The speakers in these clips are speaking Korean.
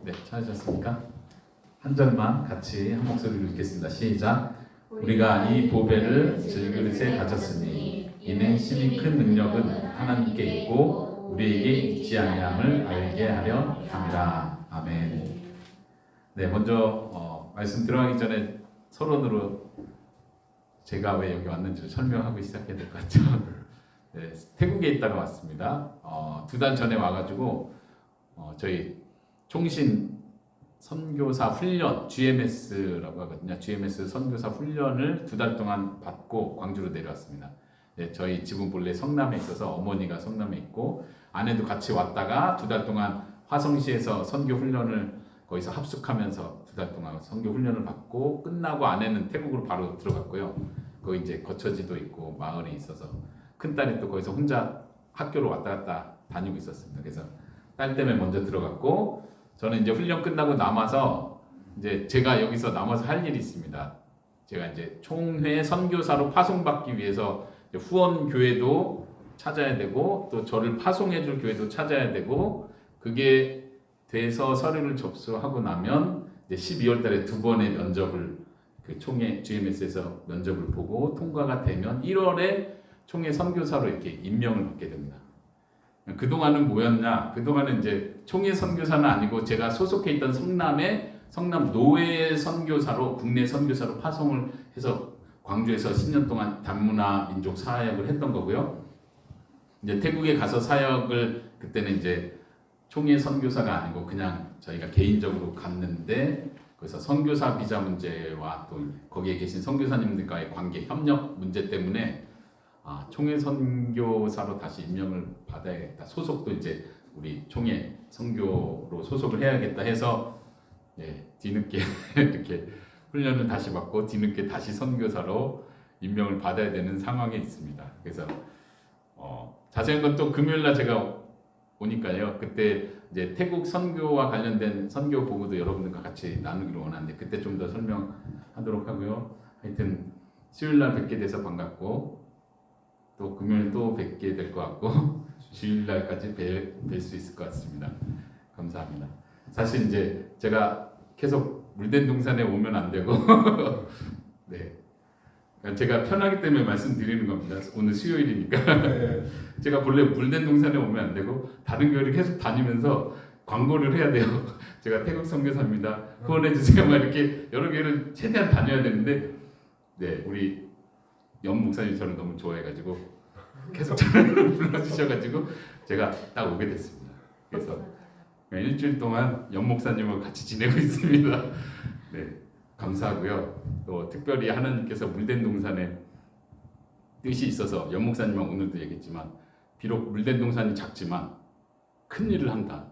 네, 찾으셨습니까? 한 절만 같이 한 목소리로 읽겠습니다. 시작. 우리가 이 보배를 질그릇에 가졌으니 이는 심히 큰 능력은 하나님께 있고 우리에게 있지 아니함을 알게 하려 함이라. 아멘. 네, 먼저 말씀 들어가기 전에 서론으로 제가 왜 여기 왔는지를 설명하고 시작해야 될 것 같죠. 네, 태국에 있다가 왔습니다. 2달 전에 와가지고 저희 총신 선교사 훈련 GMS라고 하거든요. GMS 선교사 훈련을 2달 동안 받고 광주로 내려왔습니다. 네, 저희 집은 본래 성남에 있어서 어머니가 성남에 있고 아내도 같이 왔다가 2달 동안 화성시에서 선교 훈련을 거기서 합숙하면서 2달 동안 선교 훈련을 받고 끝나고 아내는 태국으로 바로 들어갔고요. 거기 이제 거처지도 있고 마을이 있어서 큰딸이 또 거기서 혼자 학교로 왔다 갔다 다니고 있었습니다. 그래서 딸 때문에 먼저 들어갔고 저는 이제 훈련 끝나고 남아서 이제 제가 여기서 남아서 할 일이 있습니다. 제가 이제 총회 선교사로 파송받기 위해서 후원 교회도 찾아야 되고 또 저를 파송해줄 교회도 찾아야 되고 그게 돼서 서류를 접수하고 나면 이제 12월 달에 2번의 면접을 그 총회 GMS에서 면접을 보고 통과가 되면 1월에 총회 선교사로 이렇게 임명을 받게 됩니다. 그동안은 뭐였냐? 그동안은 이제 총회 선교사는 아니고 제가 소속해 있던 성남 노예 선교사로 국내 선교사로 파송을 해서 광주에서 10년 동안 단문화 민족 사역을 했던 거고요. 이제 태국에 가서 사역을 그때는 이제 총회 선교사가 아니고 그냥 저희가 개인적으로 갔는데 그래서 선교사 비자 문제와 또 거기에 계신 선교사님들과의 관계 협력 문제 때문에 총회 선교사로 다시 임명을 받아야겠다. 소속도 이제 우리 총회 선교로 소속을 해야겠다 해서 뒤늦게 이렇게 훈련을 다시 받고 뒤늦게 다시 선교사로 임명을 받아야 되는 상황에 있습니다. 그래서 자세한 건 또 금요일날 제가 오니까요. 그때 이제 태국 선교와 관련된 선교 보고도 여러분들과 같이 나누기로 원하는데 그때 좀 더 설명하도록 하고요. 하여튼 수요일날 뵙게 돼서 반갑고 또 금요일 또 뵙게 될 것 같고 주일날까지 뵐 수 있을 것 같습니다. 감사합니다. 사실 이제 제가 계속 물된 동산에 오면 안 되고 네. 제가 편하기 때문에 말씀드리는 겁니다. 오늘 수요일이니까 제가 본래 물된 동산에 오면 안 되고 다른 교회를 계속 다니면서 광고를 해야 돼요. 제가 태국 선교사입니다. 후원해 주세요. 막 이렇게 여러 교회를 최대한 다녀야 되는데 네, 우리 연 목사님 저를 너무 좋아해가지고 계속 저를 불러주셔가지고 제가 딱 오게 됐습니다. 그래서 일주일 동안 연 목사님과 같이 지내고 있습니다. 네, 감사하고요. 또 특별히 하나님께서 물된 동산에 뜻이 있어서 연 목사님은 오늘도 얘기했지만 비록 물된 동산이 작지만 큰 일을 한다.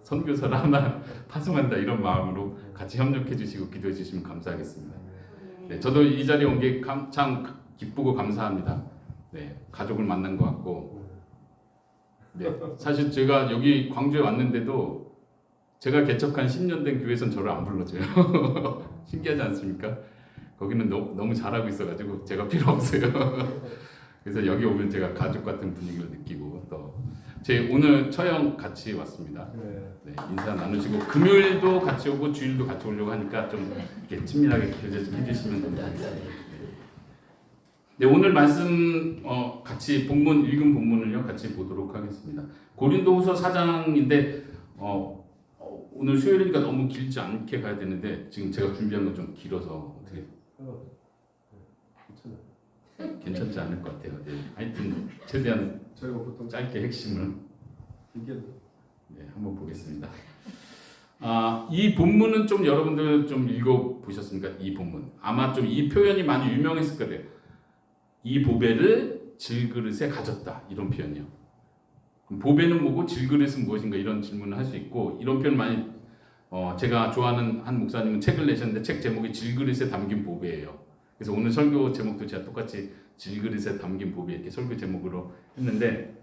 선교사를 하나 파송한다 이런 마음으로 같이 협력해 주시고 기도해 주시면 감사하겠습니다. 네, 저도 이 자리에 온 게 참 기쁘고 감사합니다. 네, 가족을 만난 것 같고 네, 사실 제가 여기 광주에 왔는데도 제가 개척한 10년 된 교회에선 저를 안 불러줘요. 신기하지 않습니까? 거기는 너무 잘하고 있어가지고 제가 필요 없어요. 그래서 여기 오면 제가 가족 같은 분위기를 느끼고 또 제 오늘 처형 같이 왔습니다. 네, 인사 나누시고 금요일도 같이 오고 주일도 같이 오려고 하니까 좀 이렇게 친밀하게 교제 좀 해주시면 감사하겠습니다. 네, 오늘 말씀 같이 읽은 본문을요 같이 보도록 하겠습니다. 고린도후서 4장인데 오늘 수요일이니까 너무 길지 않게 가야 되는데 지금 제가 준비한 건 좀 길어서 어떻게 괜찮지 않을 것 같아요. 네, 하여튼 최대한 저희가 보통 짧게 핵심을 이게 한번 보겠습니다. 이 본문은 좀 여러분들 좀 읽어 보셨습니까? 이 본문 아마 좀 이 표현이 많이 유명했을 거예요. 이 보배를 질그릇에 가졌다 이런 표현이요. 그럼 보배는 뭐고 질그릇은 무엇인가 이런 질문을 할 수 있고 이런 표현 많이 제가 좋아하는 한 목사님은 책을 내셨는데 책 제목이 질그릇에 담긴 보배예요. 그래서 오늘 설교 제목도 제가 똑같이 질그릇에 담긴 보배 이렇게 설교 제목으로 했는데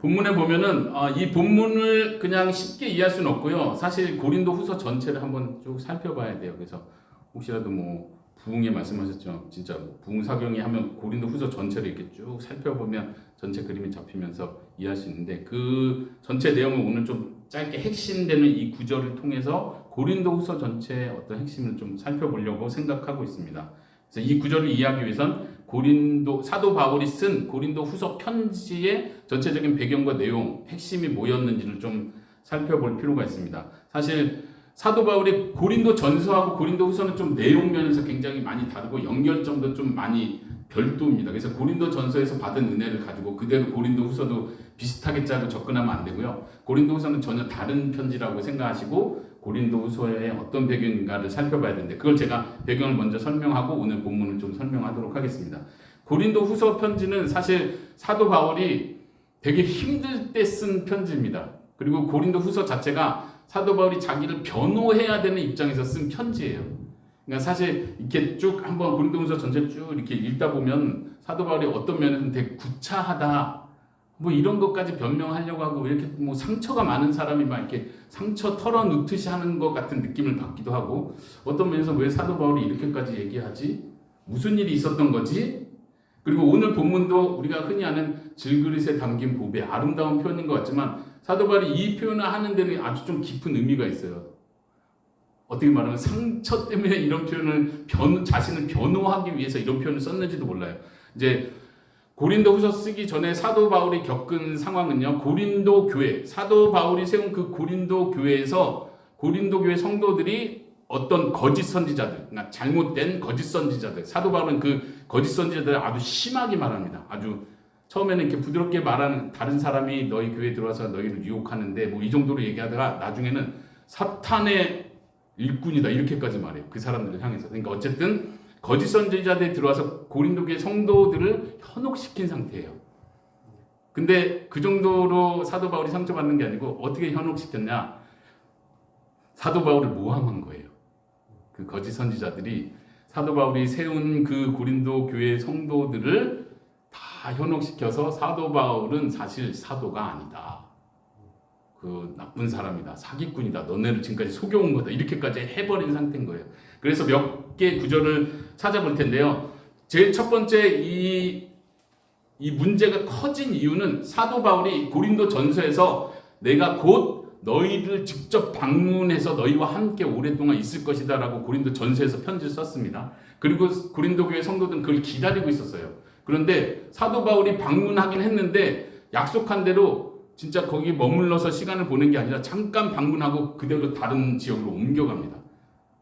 본문에 보면은 이 본문을 그냥 쉽게 이해할 수는 없고요. 사실 고린도 후서 전체를 한번 쭉 살펴봐야 돼요. 그래서 혹시라도 뭐 부흥에 말씀하셨죠. 진짜 부흥 사경이 하면 고린도 후서 전체를 이렇게 쭉 살펴보면 전체 그림이 잡히면서 이해할 수 있는데 그 전체 내용을 오늘 좀 짧게 핵심되는 이 구절을 통해서 고린도 후서 전체의 어떤 핵심을 좀 살펴보려고 생각하고 있습니다. 그래서 이 구절을 이해하기 위해선 고린도 사도 바울이 쓴 고린도 후서 편지의 전체적인 배경과 내용, 핵심이 뭐였는지를 좀 살펴볼 필요가 있습니다. 사실 사도 바울이 고린도 전서하고 고린도 후서는 좀 내용 면에서 굉장히 많이 다르고 연결점도 좀 많이 별도입니다. 그래서 고린도 전서에서 받은 은혜를 가지고 그대로 고린도 후서도 비슷하게 짜고 접근하면 안 되고요. 고린도 후서는 전혀 다른 편지라고 생각하시고 고린도 후서의 어떤 배경인가를 살펴봐야 되는데 그걸 제가 배경을 먼저 설명하고 오늘 본문을 좀 설명하도록 하겠습니다. 고린도 후서 편지는 사실 사도 바울이 되게 힘들 때 쓴 편지입니다. 그리고 고린도 후서 자체가 사도 바울이 자기를 변호해야 되는 입장에서 쓴 편지예요. 그러니까 사실 이렇게 쭉 한번 고린도후서 전체 쭉 이렇게 읽다 보면 사도 바울이 어떤 면에서는 되게 구차하다, 뭐 이런 것까지 변명하려고 하고 이렇게 뭐 상처가 많은 사람이 막 이렇게 상처 털어놓듯이 하는 것 같은 느낌을 받기도 하고 어떤 면에서 왜 사도 바울이 이렇게까지 얘기하지? 무슨 일이 있었던 거지? 그리고 오늘 본문도 우리가 흔히 아는 질그릇에 담긴 보배, 아름다운 표현인 것 같지만 사도 바울이 이 표현을 하는 데는 아주 좀 깊은 의미가 있어요. 어떻게 말하면 상처 때문에 이런 표현을 자신을 변호하기 위해서 이런 표현을 썼는지도 몰라요. 이제 고린도 후서 쓰기 전에 사도 바울이 겪은 상황은요. 고린도 교회, 사도 바울이 세운 그 고린도 교회에서 고린도 교회 성도들이 어떤 거짓 선지자들, 그러니까 잘못된 거짓 선지자들, 사도 바울은 그 거짓 선지자들을 아주 심하게 말합니다. 아주 처음에는 이렇게 부드럽게 말하는 다른 사람이 너희 교회에 들어와서 너희를 유혹하는데 뭐 이 정도로 얘기하다가 나중에는 사탄의 일꾼이다 이렇게까지 말해요. 그 사람들을 향해서. 그러니까 어쨌든 거짓 선지자들이 들어와서 고린도 교회 성도들을 현혹시킨 상태예요. 근데 그 정도로 사도 바울이 상처받는 게 아니고 어떻게 현혹시켰냐? 사도 바울을 모함한 거예요. 그 거짓 선지자들이 사도 바울이 세운 그 고린도 교회 성도들을 다 현혹시켜서 사도 바울은 사실 사도가 아니다. 그 나쁜 사람이다. 사기꾼이다. 너네를 지금까지 속여온 거다. 이렇게까지 해버린 상태인 거예요. 그래서 몇 개 구절을 찾아볼 텐데요. 제일 첫 번째 이 문제가 커진 이유는 사도 바울이 고린도 전서에서 내가 곧 너희를 직접 방문해서 너희와 함께 오랫동안 있을 것이다 라고 고린도 전서에서 편지를 썼습니다. 그리고 고린도 교회 성도들은 그걸 기다리고 있었어요. 그런데 사도 바울이 방문하긴 했는데 약속한 대로 진짜 거기 머물러서 시간을 보낸 게 아니라 잠깐 방문하고 그대로 다른 지역으로 옮겨갑니다.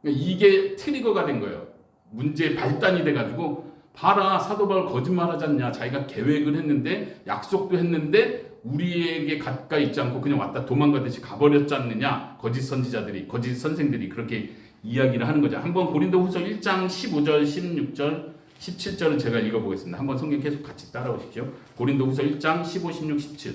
이게 트리거가 된 거예요. 문제의 발단이 돼가지고 봐라 사도 바울 거짓말하지 않냐. 자기가 계획을 했는데 약속도 했는데 우리에게 가까이 있지 않고 그냥 왔다 도망가듯이 가버렸지 않느냐. 거짓 선지자들이 거짓 선생들이 그렇게 이야기를 하는 거죠. 한번 고린도후서 1장 15절 16절 17절을 제가 읽어보겠습니다. 한번 성경 계속 같이 따라오십시오. 고린도후서 1장 15, 16, 17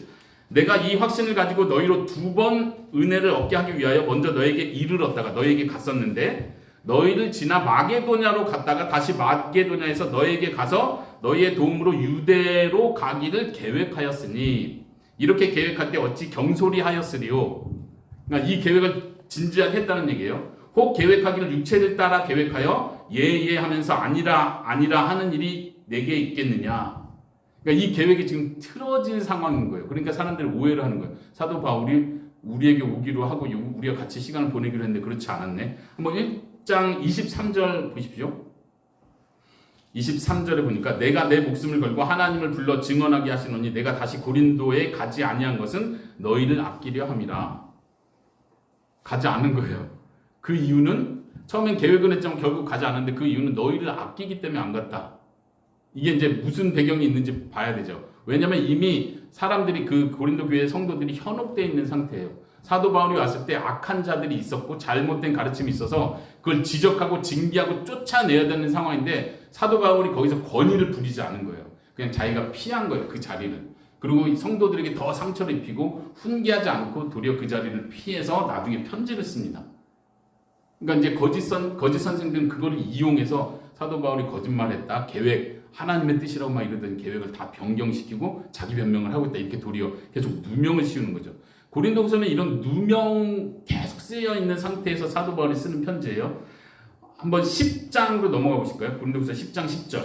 내가 이 확신을 가지고 너희로 2번 은혜를 얻게 하기 위하여 먼저 너에게 이르렀다가 너에게 갔었는데 너희를 지나 마게도냐로 갔다가 다시 마게도냐에서 너에게 가서 너희의 도움으로 유대로 가기를 계획하였으니 이렇게 계획할 때 어찌 경솔히 하였으리요. 그러니까 이 계획을 진지하게 했다는 얘기예요. 혹 계획하기를 육체를 따라 계획하여 예예 하면서 아니라 하는 일이 내게 있겠느냐. 그러니까 이 계획이 지금 틀어진 상황인 거예요. 그러니까 사람들이 오해를 하는 거예요. 사도 바울이 우리에게 오기로 하고 우리가 같이 시간을 보내기로 했는데 그렇지 않았네. 한번 1장 23절 보십시오. 23절에 보니까 내가 내 목숨을 걸고 하나님을 불러 증언하게 하시노니 내가 다시 고린도에 가지 아니한 것은 너희를 아끼려 함이라. 가지 않은 거예요. 그 이유는 처음엔 계획은 했지만 결국 가지 않았는데 그 이유는 너희를 아끼기 때문에 안 갔다. 이게 이제 무슨 배경이 있는지 봐야 되죠. 왜냐하면 이미 사람들이 그 고린도 교회 성도들이 현혹되어 있는 상태예요. 사도 바울이 왔을 때 악한 자들이 있었고 잘못된 가르침이 있어서 그걸 지적하고 징계하고 쫓아내야 되는 상황인데 사도 바울이 거기서 권위를 부리지 않은 거예요. 그냥 자기가 피한 거예요. 그 자리를. 그리고 성도들에게 더 상처를 입히고 훈계하지 않고 도리어 그 자리를 피해서 나중에 편지를 씁니다. 그러니까 이제 거짓 선생들은 그걸 이용해서 사도 바울이 거짓말했다. 계획 하나님의 뜻이라고 막 이러던 계획을 다 변경시키고 자기 변명을 하고 있다. 이렇게 도리어 계속 누명을 씌우는 거죠. 고린도후서는 이런 누명 계속 쓰여 있는 상태에서 사도 바울이 쓰는 편지예요. 한번 10장으로 넘어가 보실까요? 고린도후서 10장 10절.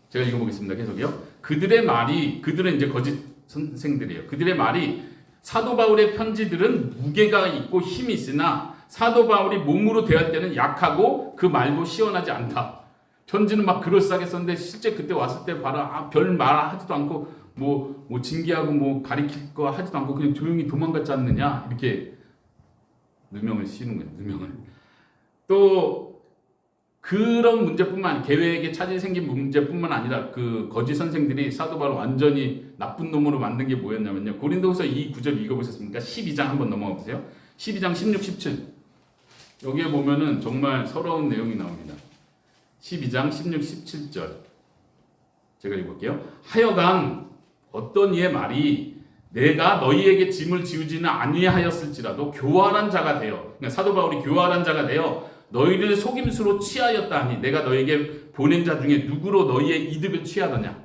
제가 읽어보겠습니다. 계속요. 그들은 이제 거짓 선생들이에요. 그들의 말이 사도 바울의 편지들은 무게가 있고 힘이 있으나 사도 바울이 몸으로 대할 때는 약하고 그 말도 시원하지 않다. 편지는 막 그럴싸하게 썼는데 실제 그때 왔을 때 봐라 별 말 하지도 않고 뭐 징계하고 뭐 가리킬 거 하지도 않고 그냥 조용히 도망갔지 않느냐 이렇게 누명을 씌우는 거예요. 누명을. 또 그런 문제뿐만 계획에 차질이 생긴 문제뿐만 아니라 그 거짓 선생들이 사도 바울 완전히 나쁜 놈으로 만든 게 뭐였냐면요. 고린도후서 2:9절 읽어보셨습니까? 12장 한번 넘어가 보세요. 12장 16, 17 여기에 보면은 정말 서러운 내용이 나옵니다. 12장 16, 17절 제가 읽어볼게요. 하여간 어떤 이의 말이 내가 너희에게 짐을 지우지는 아니하였을지라도 교활한 자가 되어 그러니까 사도 바울이 교활한 자가 되어 너희를 속임수로 취하였다 하니 내가 너희에게 보낸 자 중에 누구로 너희의 이득을 취하더냐.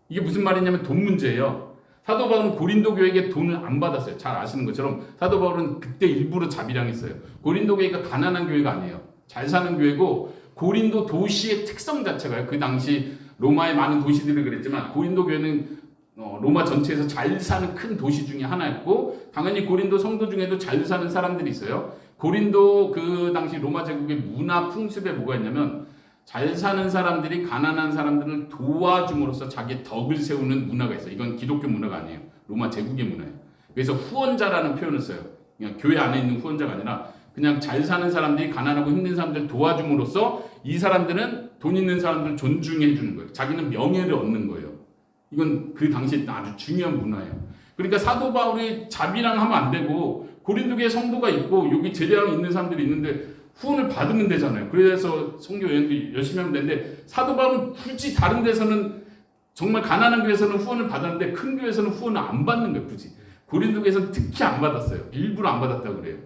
이게 무슨 말이냐면 돈 문제예요. 사도 바울은 고린도 교회에게 돈을 안 받았어요. 잘 아시는 것처럼 사도 바울은 그때 일부러 자비량했어요. 고린도 교회가 가난한 교회가 아니에요. 잘 사는 교회고 고린도 도시의 특성 자체가요. 그 당시 로마의 많은 도시들을 그랬지만 고린도 교회는 로마 전체에서 잘 사는 큰 도시 중에 하나였고 당연히 고린도 성도 중에도 잘 사는 사람들이 있어요. 고린도 그 당시 로마 제국의 문화 풍습에 뭐가 있냐면 잘 사는 사람들이 가난한 사람들을 도와줌으로써 자기의 덕을 세우는 문화가 있어요. 이건 기독교 문화가 아니에요. 로마 제국의 문화예요. 그래서 후원자라는 표현을 써요. 그냥 교회 안에 있는 후원자가 아니라 그냥 잘 사는 사람들이 가난하고 힘든 사람들을 도와줌으로써 이 사람들은 돈 있는 사람들을 존중해 주는 거예요. 자기는 명예를 얻는 거예요. 이건 그 당시에 아주 중요한 문화예요. 그러니까 사도 바울이 자비랑 하면 안 되고 고린도교에 성도가 있고 여기 제자랑 있는 사람들이 있는데 후원을 받으면 되잖아요. 그래서 선교 여행도 열심히 하면 되는데 사도 바울은 굳이 다른 데서는 정말 가난한 교회에서는 후원을 받았는데 큰 교회에서는 후원을 안 받는 거예요. 굳이. 고린도교에서는 특히 안 받았어요. 일부러 안 받았다고 그래요.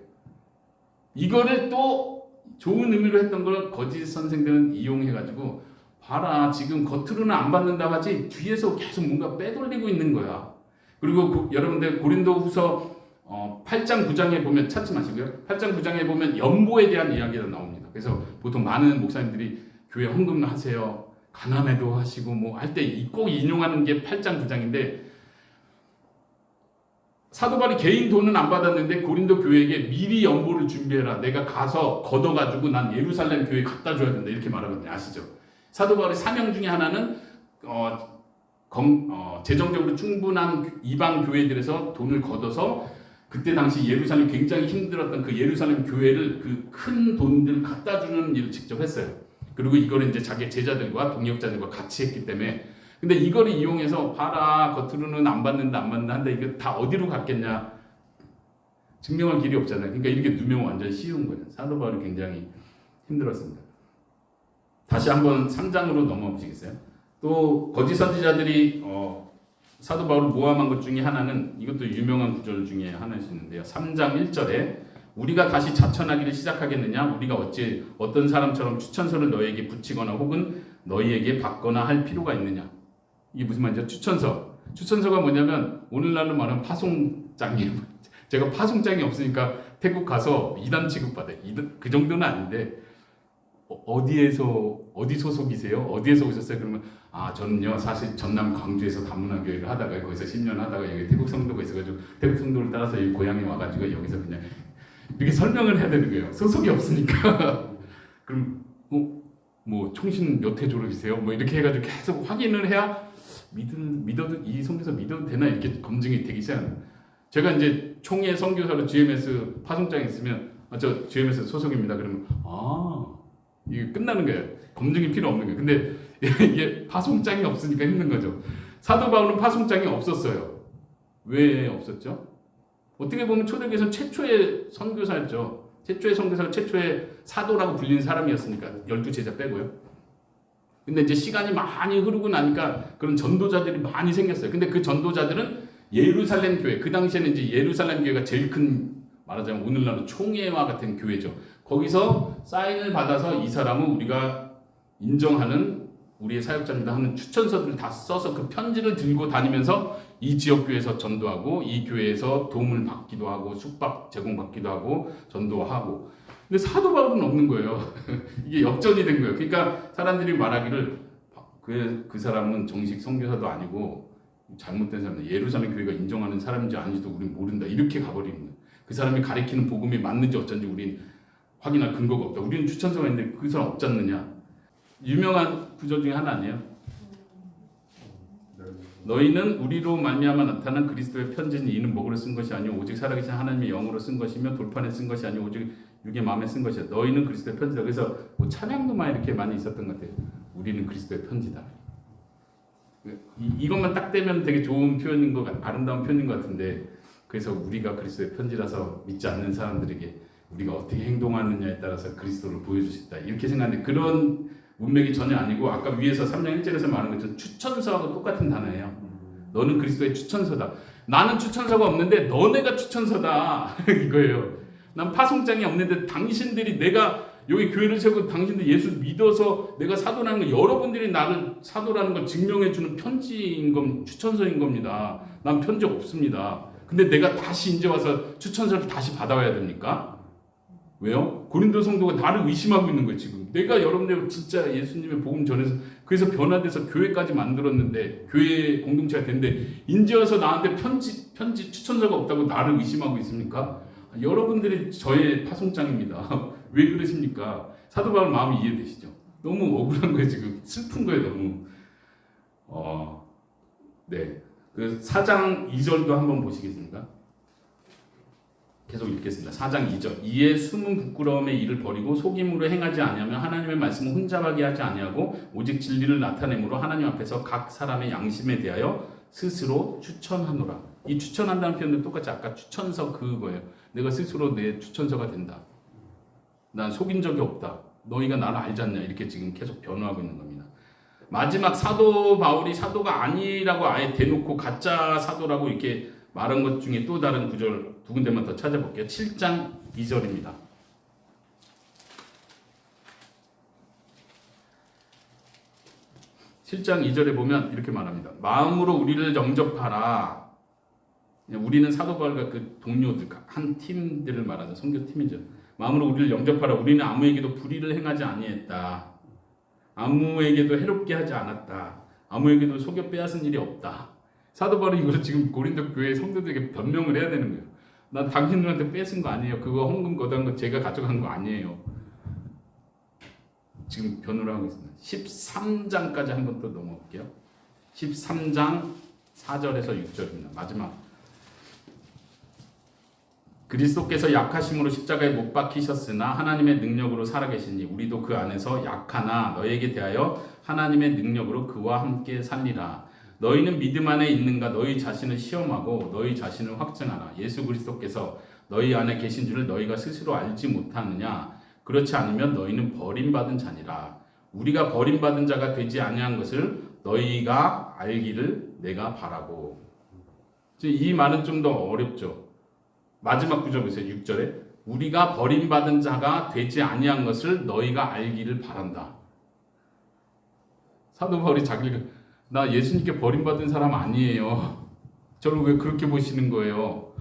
이거를 또 좋은 의미로 했던 걸 거짓 선생들은 이용해가지고 봐라 지금 겉으로는 안 받는다고 하지 뒤에서 계속 뭔가 빼돌리고 있는 거야. 그리고 여러분들 고린도후서 8장 9장에 보면 찾지 마시고요. 8장 9장에 보면 연보에 대한 이야기가 나옵니다. 그래서 보통 많은 목사님들이 교회 헌금 하세요. 가난해도 하시고 뭐 할 때 꼭 인용하는 게 8장 9장인데 사도 바울이 개인 돈은 안 받았는데 고린도 교회에게 미리 연보를 준비해라. 내가 가서 걷어가지고 난 예루살렘 교회에 갖다 줘야 된다. 이렇게 말하거든요. 아시죠? 사도 바울의 사명 중에 하나는 재정적으로 충분한 이방 교회들에서 돈을 걷어서 그때 당시 예루살렘 굉장히 힘들었던 그 예루살렘 교회를 그 큰 돈들 갖다 주는 일을 직접 했어요. 그리고 이거를 이제 자기 제자들과 동역자들과 같이 했기 때문에 근데 이거를 이용해서 봐라 겉으로는 안 받는다 한데 이거 다 어디로 갔겠냐 증명할 길이 없잖아요. 그러니까 이렇게 누명을 완전히 씌운 거예요. 사도 바울이 굉장히 힘들었습니다. 다시 한번 3장으로 넘어가 보시겠어요? 또 거짓 선지자들이 사도 바울을 모함한 것 중에 하나는 이것도 유명한 구절 중에 하나일 수 있는데요. 3장 1절에 우리가 다시 자천하기를 시작하겠느냐? 우리가 어찌 어떤 사람처럼 추천서를 너희에게 붙이거나 혹은 너희에게 받거나 할 필요가 있느냐? 이게 무슨 말이죠? 추천서가 뭐냐면 오늘날로 말하면 파송장이에요. 제가 파송장이 없으니까 태국 가서 이단 취급받아요. 그 정도는 아닌데 어디 소속이세요? 어디에서 오셨어요? 그러면 저는요 사실 전남 광주에서 다문화교회를 하다가 거기서 10년 하다가 여기 태국 성도가 있어가지고 태국 성도를 따라서 여기 고향에 와가지고 여기서 그냥 이렇게 설명을 해야 되는 거예요. 소속이 없으니까. 그럼 뭐 총신 몇 회 졸업이세요? 뭐 이렇게 해가지고 계속 확인을 해야 믿어도 이 선교사 믿어도 되나 이렇게 검증이 되기 시작합니다. 제가 이제 총회 선교사로 GMS 파송장에 있으면 저 GMS 소속입니다. 그러면 이게 끝나는 거예요. 검증이 필요 없는 거예요. 근데 이게 파송장이 없으니까 힘든 거죠. 사도 바울은 파송장이 없었어요. 왜 없었죠? 어떻게 보면 초대교회에서 최초의 선교사였죠. 최초의 선교사가 최초의 사도라고 불리는 사람이었으니까 12제자 빼고요. 근데 이제 시간이 많이 흐르고 나니까 그런 전도자들이 많이 생겼어요. 근데 그 전도자들은 예루살렘 교회, 그 당시에는 이제 예루살렘 교회가 제일 큰 말하자면 오늘날로 총회와 같은 교회죠. 거기서 사인을 받아서 이 사람은 우리가 인정하는 우리의 사역자입니다 하는 추천서들을 다 써서 그 편지를 들고 다니면서 이 지역교회에서 전도하고 이 교회에서 도움을 받기도 하고 숙박 제공받기도 하고 전도하고 근데 사도 바울은 없는 거예요. 이게 역전이 된 거예요. 그러니까 사람들이 말하기를 그 사람은 정식 선교사도 아니고 잘못된 사람이다. 예루살렘 교회가 인정하는 사람인지 아닌지도 우리는 모른다. 이렇게 가버리는 거예요. 그 사람이 가리키는 복음이 맞는지 어쩐지 우리는 확인할 근거가 없다. 우리는 추천서가 있는데 그 사람 없지 않느냐. 유명한 구절 중에 하나 아니에요. 너희는 우리로 말미암아 나타난 그리스도의 편지니 이는 먹으로 쓴 것이 아니오 오직 살아계신 하나님의 영으로 쓴 것이며 돌판에 쓴 것이 아니오 오직 육의 마음에 쓴 것이야. 너희는 그리스도의 편지다. 그래서 뭐 찬양도 많이 이렇게 많이 있었던 것 같아요. 우리는 그리스도의 편지다. 이것만 딱 떼면 되게 좋은 표현인 것 아름다운 표현인 것 같은데 그래서 우리가 그리스도의 편지라서 믿지 않는 사람들에게 우리가 어떻게 행동하느냐에 따라서 그리스도를 보여줄 수 있다. 이렇게 생각하는데 그런 문맥이 전혀 아니고 아까 위에서 3장 1절에서 말한 것처럼 추천서하고 똑같은 단어예요. 너는 그리스도의 추천서다. 나는 추천서가 없는데 너네가 추천서다. 이거예요. 난 파송장이 없는데 당신들이 내가 여기 교회를 세우고 당신들 예수 믿어서 내가 사도라는 거 여러분들이 나를 사도라는 걸 증명해주는 편지인 겁니다. 추천서인 겁니다. 난 편지 없습니다. 근데 내가 다시 이제 와서 추천서를 다시 받아와야 됩니까? 왜요? 고린도 성도가 나를 의심하고 있는 거예요 지금. 내가 여러분들 진짜 예수님의 복음 전해서 그래서 변화돼서 교회까지 만들었는데 교회 공동체가 됐는데 이제 와서 나한테 편지 추천서가 없다고 나를 의심하고 있습니까? 여러분들이 저의 파송장입니다. 왜 그러십니까? 사도 바울 마음이 이해되시죠? 너무 억울한 거예요 지금. 슬픈 거예요 너무. 네. 그 4장 2절도 한번 보시겠습니까? 계속 읽겠습니다. 4장 2절. 이에 숨은 부끄러움의 일을 버리고 속임으로 행하지 아니하며 하나님의 말씀을 혼잡하게 하지 아니하고 오직 진리를 나타내므로 하나님 앞에서 각 사람의 양심에 대하여 스스로 추천하노라. 이 추천한다는 표현도 똑같이 아까 추천서 그거예요. 내가 스스로 내 추천서가 된다. 난 속인 적이 없다. 너희가 나를 알지 않냐. 이렇게 지금 계속 변호하고 있는 겁니다. 마지막 사도 바울이 사도가 아니라고 아예 대놓고 가짜 사도라고 이렇게 말한 것 중에 또 다른 구절 두 군데만 더 찾아볼게요. 7장 2절입니다. 7장 2절에 보면 이렇게 말합니다. 마음으로 우리를 영접하라. 우리는 사도 바울과 그 동료들 한 팀들을 말하죠. 선교팀이죠. 마음으로 우리를 영접하라. 우리는 아무에게도 불의를 행하지 아니했다. 아무에게도 해롭게 하지 않았다. 아무에게도 속여 빼앗은 일이 없다. 사도 바울이 이걸 지금 고린도 교회 성도들에게 변명을 해야 되는 거예요. 난 당신들한테 뺏은 거 아니에요. 그거 헌금 거둔 거 제가 가져간 거 아니에요. 지금 변호를 하고 있습니다. 13장까지 한 번 더 넘어갈게요. 13장 4절에서 6절입니다. 마지막. 그리스도께서 약하심으로 십자가에 못 박히셨으나 하나님의 능력으로 살아계시니 우리도 그 안에서 약하나 너에게 대하여 하나님의 능력으로 그와 함께 살리라. 너희는 믿음 안에 있는가 너희 자신을 시험하고 너희 자신을 확증하라. 예수 그리스도께서 너희 안에 계신 줄을 너희가 스스로 알지 못하느냐. 그렇지 않으면 너희는 버림받은 자니라. 우리가 버림받은 자가 되지 아니한 것을 너희가 알기를 내가 바라고. 이 말은 좀 더 어렵죠. 마지막 구절 보세요. 6절에 우리가 버림받은 자가 되지 아니한 것을 너희가 알기를 바란다. 사도 바울이 자기를 나 예수님께 버림받은 사람 아니에요. 저를 왜 그렇게 보시는 거예요?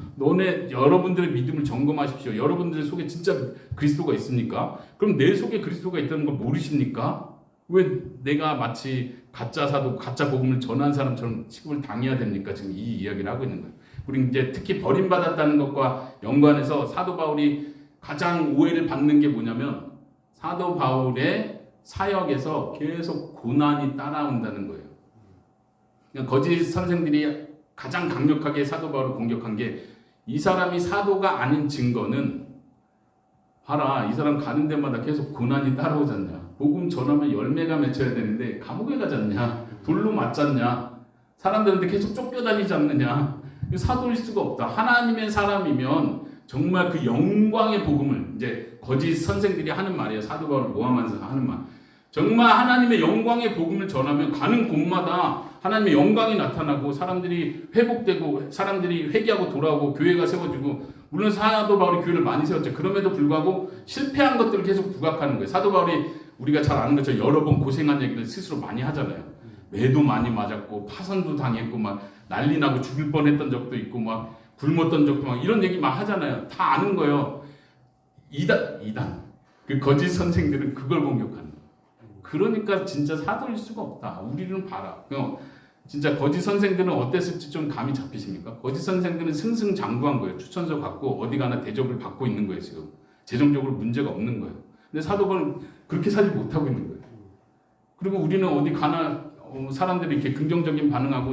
여러분들의 믿음을 점검하십시오. 여러분들 속에 진짜 그리스도가 있습니까? 그럼 내 속에 그리스도가 있다는 걸 모르십니까? 왜 내가 마치 가짜 사도, 가짜 복음을 전한 사람처럼 취급을 당해야 됩니까? 지금 이 이야기를 하고 있는 거예요. 우리 이제 특히 버림받았다는 것과 연관해서 사도 바울이 가장 오해를 받는 게 뭐냐면 사도 바울의 사역에서 계속 고난이 따라온다는 거예요. 그러니까 거짓 선생들이 가장 강력하게 사도 바울을 공격한 게 이 사람이 사도가 아닌 증거는 봐라 이 사람 가는 데마다 계속 고난이 따라오지 않냐. 복음 전하면 열매가 맺혀야 되는데 감옥에 가지 않냐. 돌로 맞지 않냐. 사람들한테 계속 쫓겨다니지 않느냐. 사도일 수가 없다. 하나님의 사람이면 정말 그 영광의 복음을 이제 거짓 선생들이 하는 말이에요. 사도 바울을 모함하면서 하는 말. 정말 하나님의 영광의 복음을 전하면 가는 곳마다 하나님의 영광이 나타나고 사람들이 회복되고 사람들이 회개하고 돌아오고 교회가 세워지고 물론 사도 바울이 교회를 많이 세웠죠. 그럼에도 불구하고 실패한 것들을 계속 부각하는 거예요. 사도 바울이 우리가 잘 아는 것처럼 여러 번 고생한 얘기를 스스로 많이 하잖아요. 매도 많이 맞았고 파선도 당했고 막 난리 나고 죽을 뻔했던 적도 있고 막 굶었던 적도 막 이런 얘기 막 하잖아요. 다 아는 거예요. 이단 그 거짓 선생들은 그걸 공격하는 거예요. 그러니까 진짜 사도일 수가 없다. 우리는 봐라. 진짜 거짓 선생들은 어땠을지 좀 감이 잡히십니까? 거짓 선생들은 승승장구한 거예요. 추천서 갖고 어디 가나 대접을 받고 있는 거예요. 지금 재정적으로 문제가 없는 거예요. 근데 사도 바울은 그렇게 살지 못하고 있는 거예요. 그리고 우리는 어디 가나 사람들이 이렇게 긍정적인 반응하고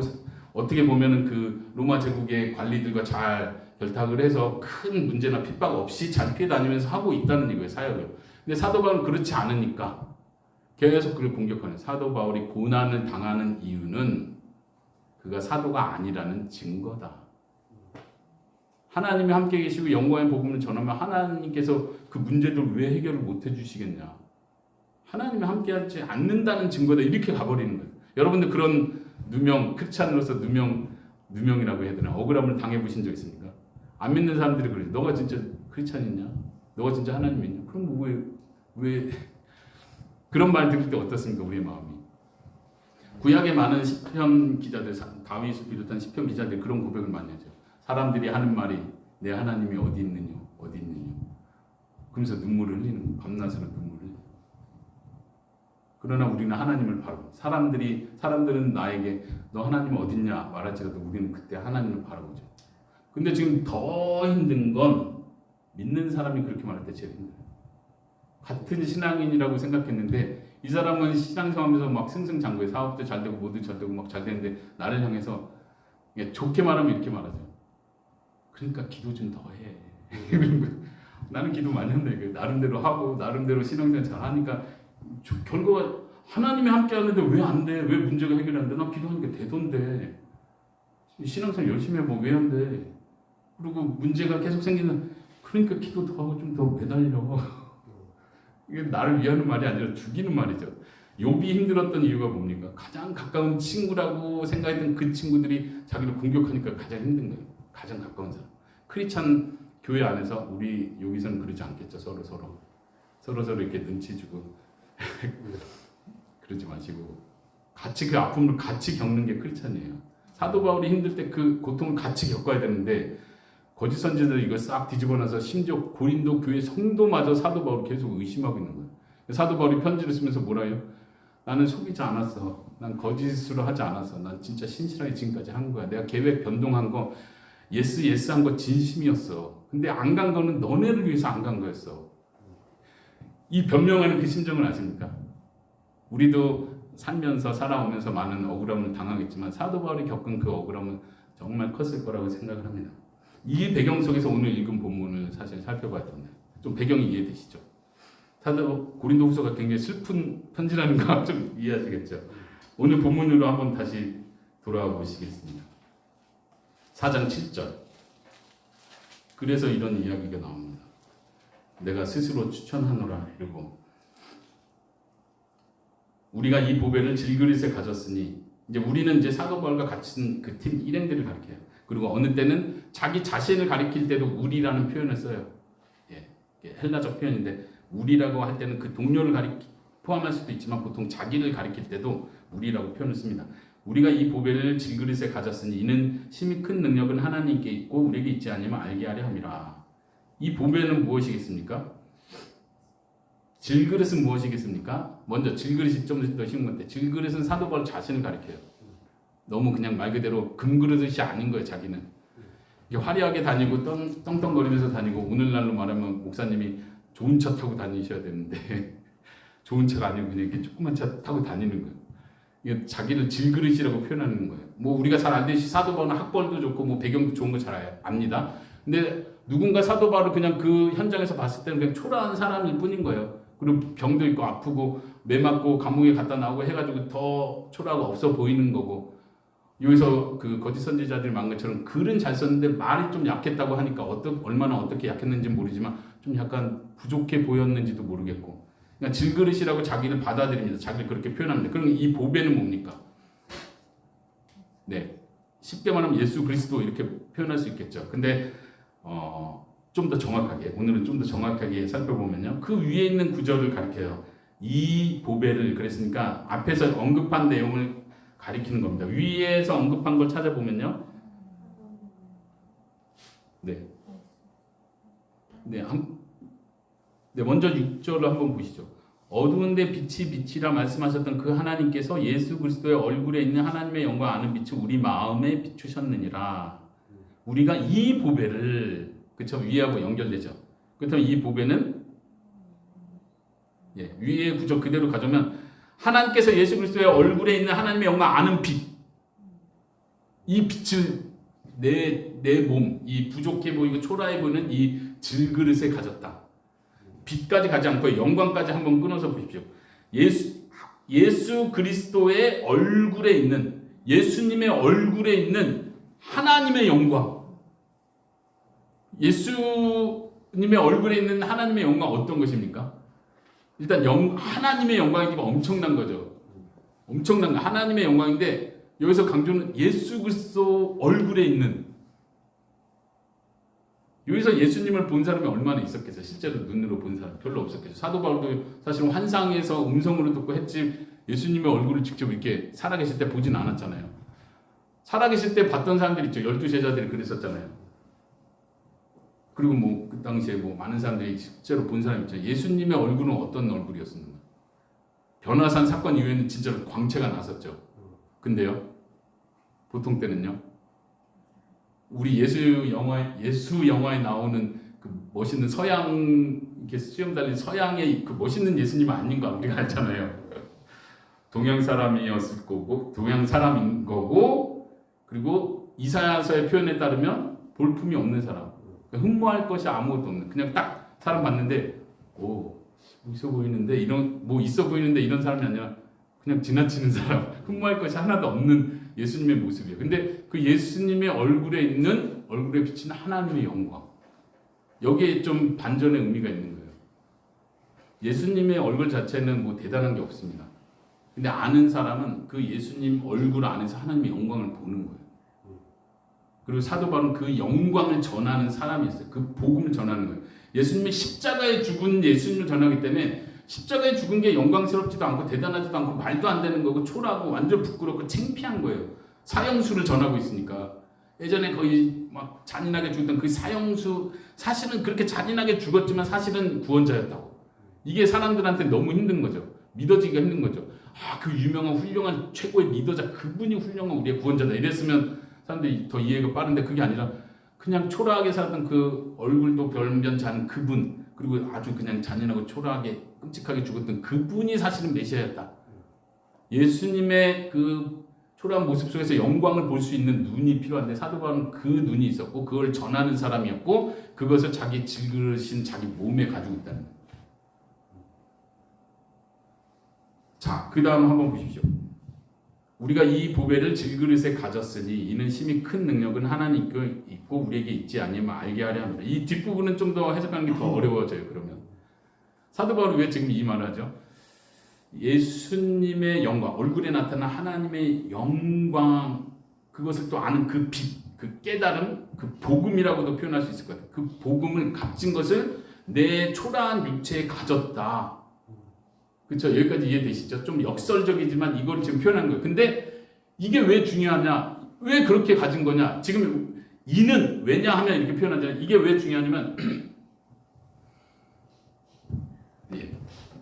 어떻게 보면은 그 로마 제국의 관리들과 잘 결탁을 해서 큰 문제나 핍박 없이 잘 피해 다니면서 하고 있다는 이거예요, 사역을. 근데 사도 바울은 그렇지 않으니까 계속 그를 공격하는. 사도 바울이 고난을 당하는 이유는 그가 사도가 아니라는 증거다. 하나님이 함께 계시고 영광의 복음을 전하면 하나님께서 그 문제들 왜 해결을 못 해주시겠냐. 하나님이 함께하지 않는다는 증거다. 이렇게 가버리는 거예요. 여러분들 그런 누명, 크리스찬으로서 누명이라고 해야 되나? 억울함을 당해보신 적 있습니까? 안 믿는 사람들이 그래요. 너가 진짜 크리스찬이냐? 너가 진짜 하나님 믿냐? 그럼 왜 그런 말 들을 때 어떻습니까? 우리의 마음이. 구약의 많은 시편 기자들, 다윗을 비롯한 시편 기자들 그런 고백을 많이 하죠. 사람들이 하는 말이 내 하나님이 어디 있느냐, 어디 있느냐. 그러면서 눈물을 흘리는 거예요. 밤낮으로 눈물을 흘리는 거예요. 그러나 우리는 하나님을 바라보. 사람들은 나에게 너 하나님 어딨냐 말할지라도 우리는 그때 하나님을 바라보죠. 근데 지금 더 힘든 건 믿는 사람이 그렇게 말할 때 제일 힘들어요. 같은 신앙인이라고 생각했는데 이 사람은 신앙생활하면서 막 승승장구해. 사업도 잘 되고 뭐도 잘 되고 막 잘 되는데 나를 향해서 좋게 말하면 이렇게 말하죠. 그러니까 기도 좀 더 해. 나는 기도 많이 한다. 나름대로 하고 나름대로 신앙생활 잘 하니까 결과가 하나님이 함께 하는데 왜 안 돼? 왜 문제가 해결 안 돼? 나 기도하니까 되던데. 신앙생활 열심히 해봐. 왜 안 돼? 그리고 문제가 계속 생기는. 그러니까 기도 더 하고 좀 더 매달려. 이게 나를 위하는 말이 아니라 죽이는 말이죠. 욥이 힘들었던 이유가 뭡니까? 가장 가까운 친구라고 생각했던 그 친구들이 자기를 공격하니까 가장 힘든 거예요. 가장 가까운 사람. 크리스찬 교회 안에서 우리 여기서는 그러지 않겠죠. 서로 이렇게 눈치 주고 그러지 마시고 같이 그 아픔을 같이 겪는 게 크리스찬이에요. 사도 바울이 힘들 때 그 고통을 같이 겪어야 되는데 거짓 선지자들이 이걸 싹 뒤집어놔서 심지어 고린도 교회 성도마저 사도 바울을 계속 의심하고 있는 거예요. 사도 바울이 편지를 쓰면서 뭐라 해요? 나는 속이지 않았어. 난 거짓으로 하지 않았어. 난 진짜 신실하게 지금까지 한 거야. 내가 계획 변동한 거 예스 한 거 진심이었어. 근데 안 간 거는 너네를 위해서 안 간 거였어. 이 변명하는 그 심정을 아십니까? 우리도 살아오면서 많은 억울함을 당하겠지만 사도 바울이 겪은 그 억울함은 정말 컸을 거라고 생각을 합니다. 이 배경 속에서 오늘 읽은 본문을 사실 살펴봐야 됩니다. 좀 배경이 이해되시죠? 사도 고린도후서가 굉장히 슬픈 편지라는 거 좀 이해하시겠죠? 오늘 본문으로 한번 다시 돌아와 보시겠습니다. 4장 7절. 그래서 이런 이야기가 나옵니다. 내가 스스로 추천하노라 이러고 우리가 이 보배를 질그릇에 가졌으니 이제 우리는 이제 사도 바울과 같은 그 팀 일행들을 가리켜요. 그리고 어느 때는 자기 자신을 가리킬 때도 우리라는 표현을 써요. 헬라적 표현인데 우리라고 할 때는 그 동료를 포함할 수도 있지만 보통 자기를 가리킬 때도 우리라고 표현을 씁니다. 우리가 이 보배를 질그릇에 가졌으니 이는 심히 큰 능력은 하나님께 있고 우리에게 있지 않으면 알게 하려 함이라. 이 보배는 무엇이겠습니까? 질그릇은 무엇이겠습니까? 먼저 질그릇이 좀 더 쉬운 건데 질그릇은 사도 바울 자신을 가리켜요. 너무 그냥 말 그대로 금그릇이 아닌 거예요. 자기는 화려하게 다니고 떵떵거리면서 다니고 오늘날로 말하면 목사님이 좋은 차 타고 다니셔야 되는데 좋은 차가 아니고 그냥 이렇게 조그만 차 타고 다니는 거예요. 이게 자기를 질그릇이라고 표현하는 거예요. 뭐 우리가 잘 알듯이 사도 바울은 학벌도 좋고 뭐 배경도 좋은 거 잘 압니다. 근데 누군가 사도 바울을 그냥 그 현장에서 봤을 때는 그냥 초라한 사람일 뿐인 거예요. 그리고 병도 있고 아프고 매 맞고 감옥에 갔다 나오고 해가지고 더 초라하고 없어 보이는 거고 여기서 그 거짓 선지자들이 만 것처럼 글은 잘 썼는데 말이 좀 약했다고 하니까 얼마나 어떻게 약했는지 모르지만 좀 약간 부족해 보였는지도 모르겠고 그러니까 질그릇이라고 자기를 받아들입니다. 자기를 그렇게 표현합니다. 그럼 이 보배는 뭡니까? 네, 쉽게 말하면 예수 그리스도 이렇게 표현할 수 있겠죠. 근데 좀 더 정확하게 오늘은 좀 더 정확하게 살펴보면요. 그 위에 있는 구절을 가리켜요. 이 보배를 그랬으니까 앞에서 언급한 내용을 가리키는 겁니다. 위에서 언급한 걸 찾아보면요. 네. 네, 먼저 6절을 한번 보시죠. 어두운데 빛이 빛이라 말씀하셨던 그 하나님께서 예수 그리스도의 얼굴에 있는 하나님의 영광 아는 빛을 우리 마음에 비추셨느니라. 우리가 이 보배를 그쵸 위하고 연결되죠. 그렇다면 이 보배는 위의 구절 그대로 가져오면 하나님께서 예수 그리스도의 얼굴에 있는 하나님의 영광 아는 빛, 이 빛을 내 몸, 이 부족해 보이고 초라해 보이는 이 질그릇에 가졌다. 빛까지 가지 않고 영광까지 한번 끊어서 보십시오. 예수 그리스도의 얼굴에 있는, 예수님의 얼굴에 있는 하나님의 영광. 예수님의 얼굴에 있는 하나님의 영광 어떤 것입니까? 일단 하나님의 영광이니까 엄청난 거죠. 엄청난 거. 하나님의 영광인데 여기서 강조는 예수 그리스도 얼굴에 있는. 여기서 예수님을 본 사람이 얼마나 있었겠어요? 실제로 눈으로 본 사람 별로 없었겠죠. 사도 바울도 사실 환상에서 음성으로 듣고 했지 예수님의 얼굴을 직접 이렇게 살아계실 때 보진 않았잖아요. 살아계실 때 봤던 사람들 있죠. 12제자들이 그랬었잖아요. 그리고 뭐 그 당시에 뭐 많은 사람들이 실제로 본 사람 있죠. 예수님의 얼굴은 어떤 얼굴이었습니까? 변화산 사건 이후에는 진짜로 광채가 났었죠. 근데요, 보통 때는요, 우리 예수 영화에 나오는 그 멋있는 서양 이렇게 수염 달린 서양의 그 멋있는 예수님은 아닌 거 우리가 알잖아요. 동양 사람이었을 거고, 동양 사람인 거고, 그리고 이사야서의 표현에 따르면 볼품이 없는 사람. 흠모할 것이 아무것도 없는, 그냥 딱 사람 봤는데 있어 보이는데 이런 사람이 아니라 그냥 지나치는 사람, 흠모할 것이 하나도 없는 예수님의 모습이에요. 근데 그 예수님의 얼굴에 비치는 하나님의 영광, 여기에 좀 반전의 의미가 있는 거예요. 예수님의 얼굴 자체는 뭐 대단한 게 없습니다. 근데 아는 사람은 그 예수님 얼굴 안에서 하나님의 영광을 보는 거예요. 그리고 사도 바울은 그 영광을 전하는 사람이었어요. 그 복음을 전하는 거예요. 예수님이 십자가에 죽은 예수님을 전하기 때문에 십자가에 죽은 게 영광스럽지도 않고 대단하지도 않고 말도 안 되는 거고 초라하고 완전 부끄럽고 창피한 거예요. 사형수를 전하고 있으니까. 예전에 거의 막 잔인하게 죽었던 그 사형수, 사실은 그렇게 잔인하게 죽었지만 사실은 구원자였다고. 이게 사람들한테 너무 힘든 거죠. 믿어지기가 힘든 거죠. 그 유명한 훌륭한 최고의 리더자, 그분이 훌륭한 우리의 구원자다 이랬으면 사람들이 더 이해가 빠른데 그게 아니라 그냥 초라하게 살았던 그 얼굴도 별변치 않은 그분, 그리고 아주 그냥 잔인하고 초라하게 끔찍하게 죽었던 그분이 사실은 메시아였다. 예수님의 그 초라한 모습 속에서 영광을 볼 수 있는 눈이 필요한데 사도 바울은 그 눈이 있었고 그걸 전하는 사람이었고 그것을 자기 질그릇인 자기 몸에 가지고 있다는 거예요. 자, 그 다음 한번 보십시오. 우리가 이 보배를 질그릇에 가졌으니 이는 심히 큰 능력은 하나님께 있고 우리에게 있지 아니면 알게 하려 합니다. 이 뒷부분은 좀 더 해석하는 게 더 어려워져요. 그러면 사도 바울은 왜 지금 이 말을 하죠? 예수님의 영광, 얼굴에 나타난 하나님의 영광, 그것을 또 아는 그 빛, 그 깨달음, 그 복음이라고도 표현할 수 있을 것 같아요. 그 복음을 값진 것을 내 초라한 육체에 가졌다. 그렇죠? 여기까지 이해되시죠? 좀 역설적이지만 이걸 지금 표현한 거예요. 근데 이게 왜 중요하냐? 왜 그렇게 가진 거냐? 지금 이는 왜냐 하면 이렇게 표현하잖아요. 이게 왜 중요하냐면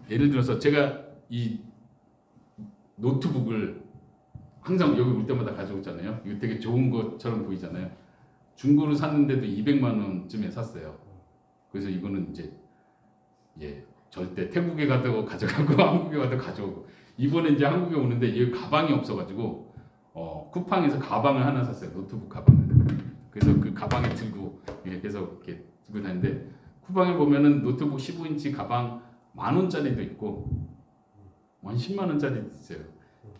예를 들어서 제가 이 노트북을 항상 여기 올 때마다 가져오잖아요. 이거 되게 좋은 것처럼 보이잖아요. 중고로 샀는데도 200만 원쯤에 샀어요. 그래서 이거는 이제 절대 태국에 가도 가져가고 한국에 가도 가져오고 이번에 이제 한국에 오는데 이 가방이 없어가지고 쿠팡에서 가방을 하나 샀어요. 노트북 가방을. 그래서 그 가방에 들고 계속 이렇게 들고 다니는데 쿠팡에 보면은 노트북 15인치 가방 10,000원짜리도 있고 한 10만 원짜리도 있어요.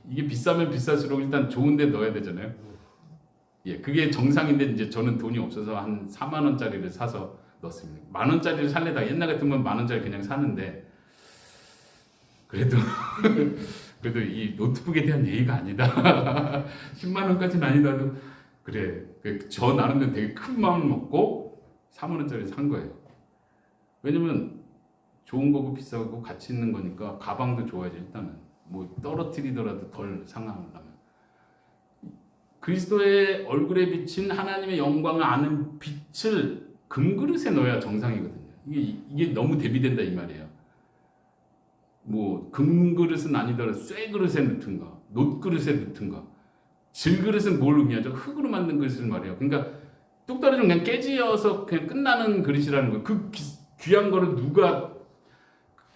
이게 비싸면 비쌀수록 일단 좋은데 넣어야 되잖아요. 그게 정상인데 이제 저는 돈이 없어서 한 4만 원짜리를 사서 넣습니다. 10,000원짜리를 살래다 옛날 같으면 10,000원짜리 그냥 사는데 그래도 이 노트북에 대한 예의가 아니다. 10만 원까지는 아니다도 그래. 저 나름대로 되게 큰 마음을 먹고 4만 원짜리 산 거예요. 왜냐면 좋은 거고 비싸고 가치 있는 거니까 가방도 좋아야지. 일단은 뭐 떨어뜨리더라도 덜 상하려면 그리스도의 얼굴에 비친 하나님의 영광을 아는 빛을 금그릇에 넣어야 정상이거든요. 이게 너무 대비된다 이 말이에요. 뭐 금그릇은 아니더라도 쇠그릇에 넣든가 놋그릇에 넣든가 질그릇은 뭘 의미하죠? 흙으로 만든 그릇을 말이에요. 그러니까 뚝 떨어지면 그냥 깨지어서 그냥 끝나는 그릇이라는 거예요. 그 귀한 거를 누가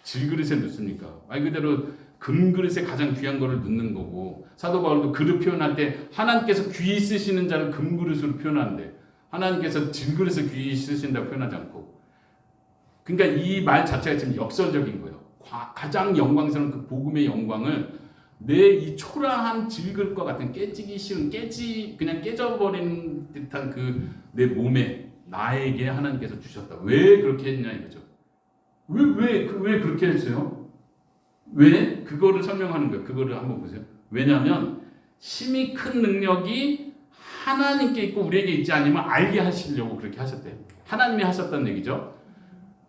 질그릇에 넣습니까? 말 그대로 금그릇에 가장 귀한 거를 넣는 거고 사도 바울도 그릇 표현할 때 하나님께서 귀히 쓰시는 자를 금그릇으로 표현하는데 하나님께서 질그릇에 귀히 쓰신다고 표현하지 않고 그러니까 이 말 자체가 지금 역설적인 거예요. 가장 영광스러운 그 복음의 영광을 내 이 초라한 질그릇과 같은 깨지기 쉬운 그냥 깨져버리는 듯한 그 내 몸에 나에게 하나님께서 주셨다. 왜 그렇게 했냐 이거죠. 왜 그렇게 했어요? 왜? 그거를 설명하는 거예요. 그거를 한번 보세요. 왜냐하면 힘이 큰 능력이 하나님께 있고 우리에게 있지 않으면 알게 하시려고 그렇게 하셨대요. 하나님이 하셨다는 얘기죠.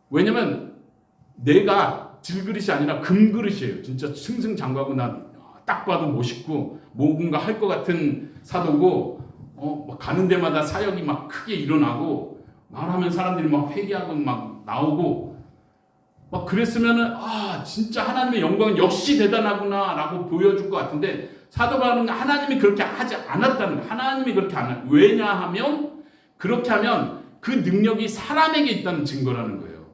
왜냐면 내가 질그릇이 아니라 금그릇이에요. 진짜 승승장구하고 나 딱 봐도 멋있고 뭔가 할 것 같은 사도고 막 가는 데마다 사역이 막 크게 일어나고 말하면 사람들이 막 회개하고 막 나오고 막 그랬으면은 진짜 하나님의 영광은 역시 대단하구나라고 보여줄 것 같은데 사도 바울은 하나님이 그렇게 하지 않았다는 거예요. 하나님이 그렇게 안 해요. 왜냐하면 그렇게 하면 그 능력이 사람에게 있다는 증거라는 거예요.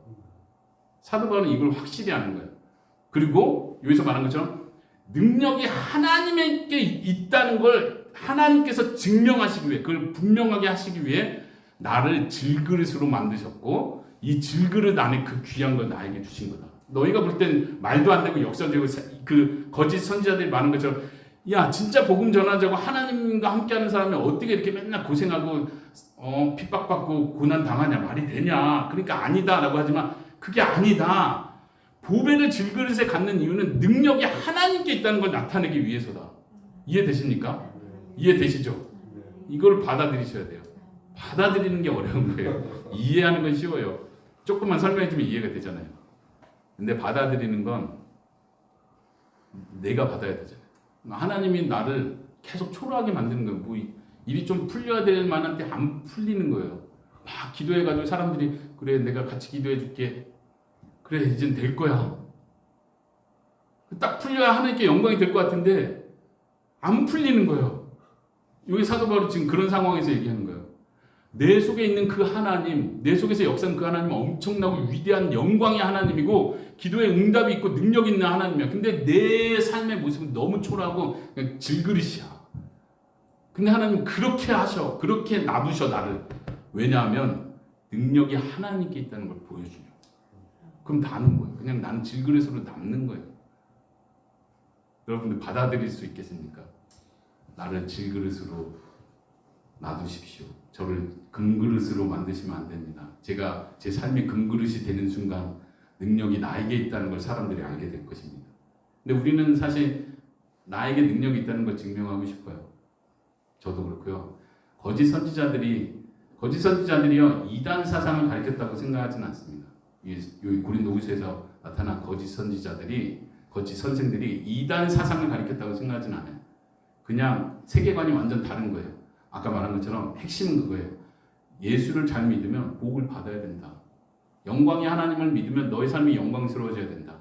사도 바울은 이걸 확실히 아는 거예요. 그리고 여기서 말한 것처럼 능력이 하나님에게 있다는 걸 하나님께서 증명하시기 위해 그걸 분명하게 하시기 위해 나를 질그릇으로 만드셨고 이 질그릇 안에 그 귀한 걸 나에게 주신 거다. 너희가 볼 땐 말도 안 되고 역설적이고 그 거짓 선지자들이 많은 것처럼 야 진짜 복음 전하자고 하나님과 함께하는 사람이 어떻게 이렇게 맨날 고생하고 핍박받고 고난 당하냐 말이 되냐. 그러니까 아니다라고 하지만 그게 아니다. 보배를 질그릇에 갖는 이유는 능력이 하나님께 있다는 걸 나타내기 위해서다. 이해되십니까? 이해되시죠? 이걸 받아들이셔야 돼요. 받아들이는 게 어려운 거예요. 이해하는 건 쉬워요. 조금만 설명해주면 이해가 되잖아요. 근데 받아들이는 건 내가 받아야 되잖아요. 하나님이 나를 계속 초라하게 만드는 거예요. 뭐 일이 좀 풀려야 될 만한데 안 풀리는 거예요. 막 기도해가지고 사람들이 그래 내가 같이 기도해줄게. 그래 이젠 될 거야. 딱 풀려야 하나님께 영광이 될 것 같은데 안 풀리는 거예요. 여기 사도 바울이 지금 그런 상황에서 얘기하는 거예요. 내 속에 있는 그 하나님, 내 속에서 역사하는 그 하나님은 엄청나고 위대한 영광의 하나님이고 기도에 응답이 있고 능력 있는 하나님이야. 근데 내 삶의 모습은 너무 초라하고 그냥 질그릇이야. 근데 하나님 그렇게 하셔. 그렇게 놔두셔 나를. 왜냐하면 능력이 하나님께 있다는 걸 보여주려. 그럼 나는 거예요. 그냥 나는 질그릇으로 남는 거예요. 여러분들 받아들일 수 있겠습니까? 나를 질그릇으로 놔두십시오. 저를 금그릇으로 만드시면 안 됩니다. 제가 제 삶이 금그릇이 되는 순간 능력이 나에게 있다는 걸 사람들이 알게 될 것입니다. 근데 우리는 사실 나에게 능력이 있다는 걸 증명하고 싶어요. 저도 그렇고요. 거짓 선지자들이요 이단 사상을 가르쳤다고 생각하지는 않습니다. 여기 고린도후서에서 나타난 거짓 선생들이 이단 사상을 가르쳤다고 생각하지는 않아요. 그냥 세계관이 완전 다른 거예요. 아까 말한 것처럼 핵심은 그거예요. 예수를 잘 믿으면 복을 받아야 된다. 영광의 하나님을 믿으면 너의 삶이 영광스러워져야 된다.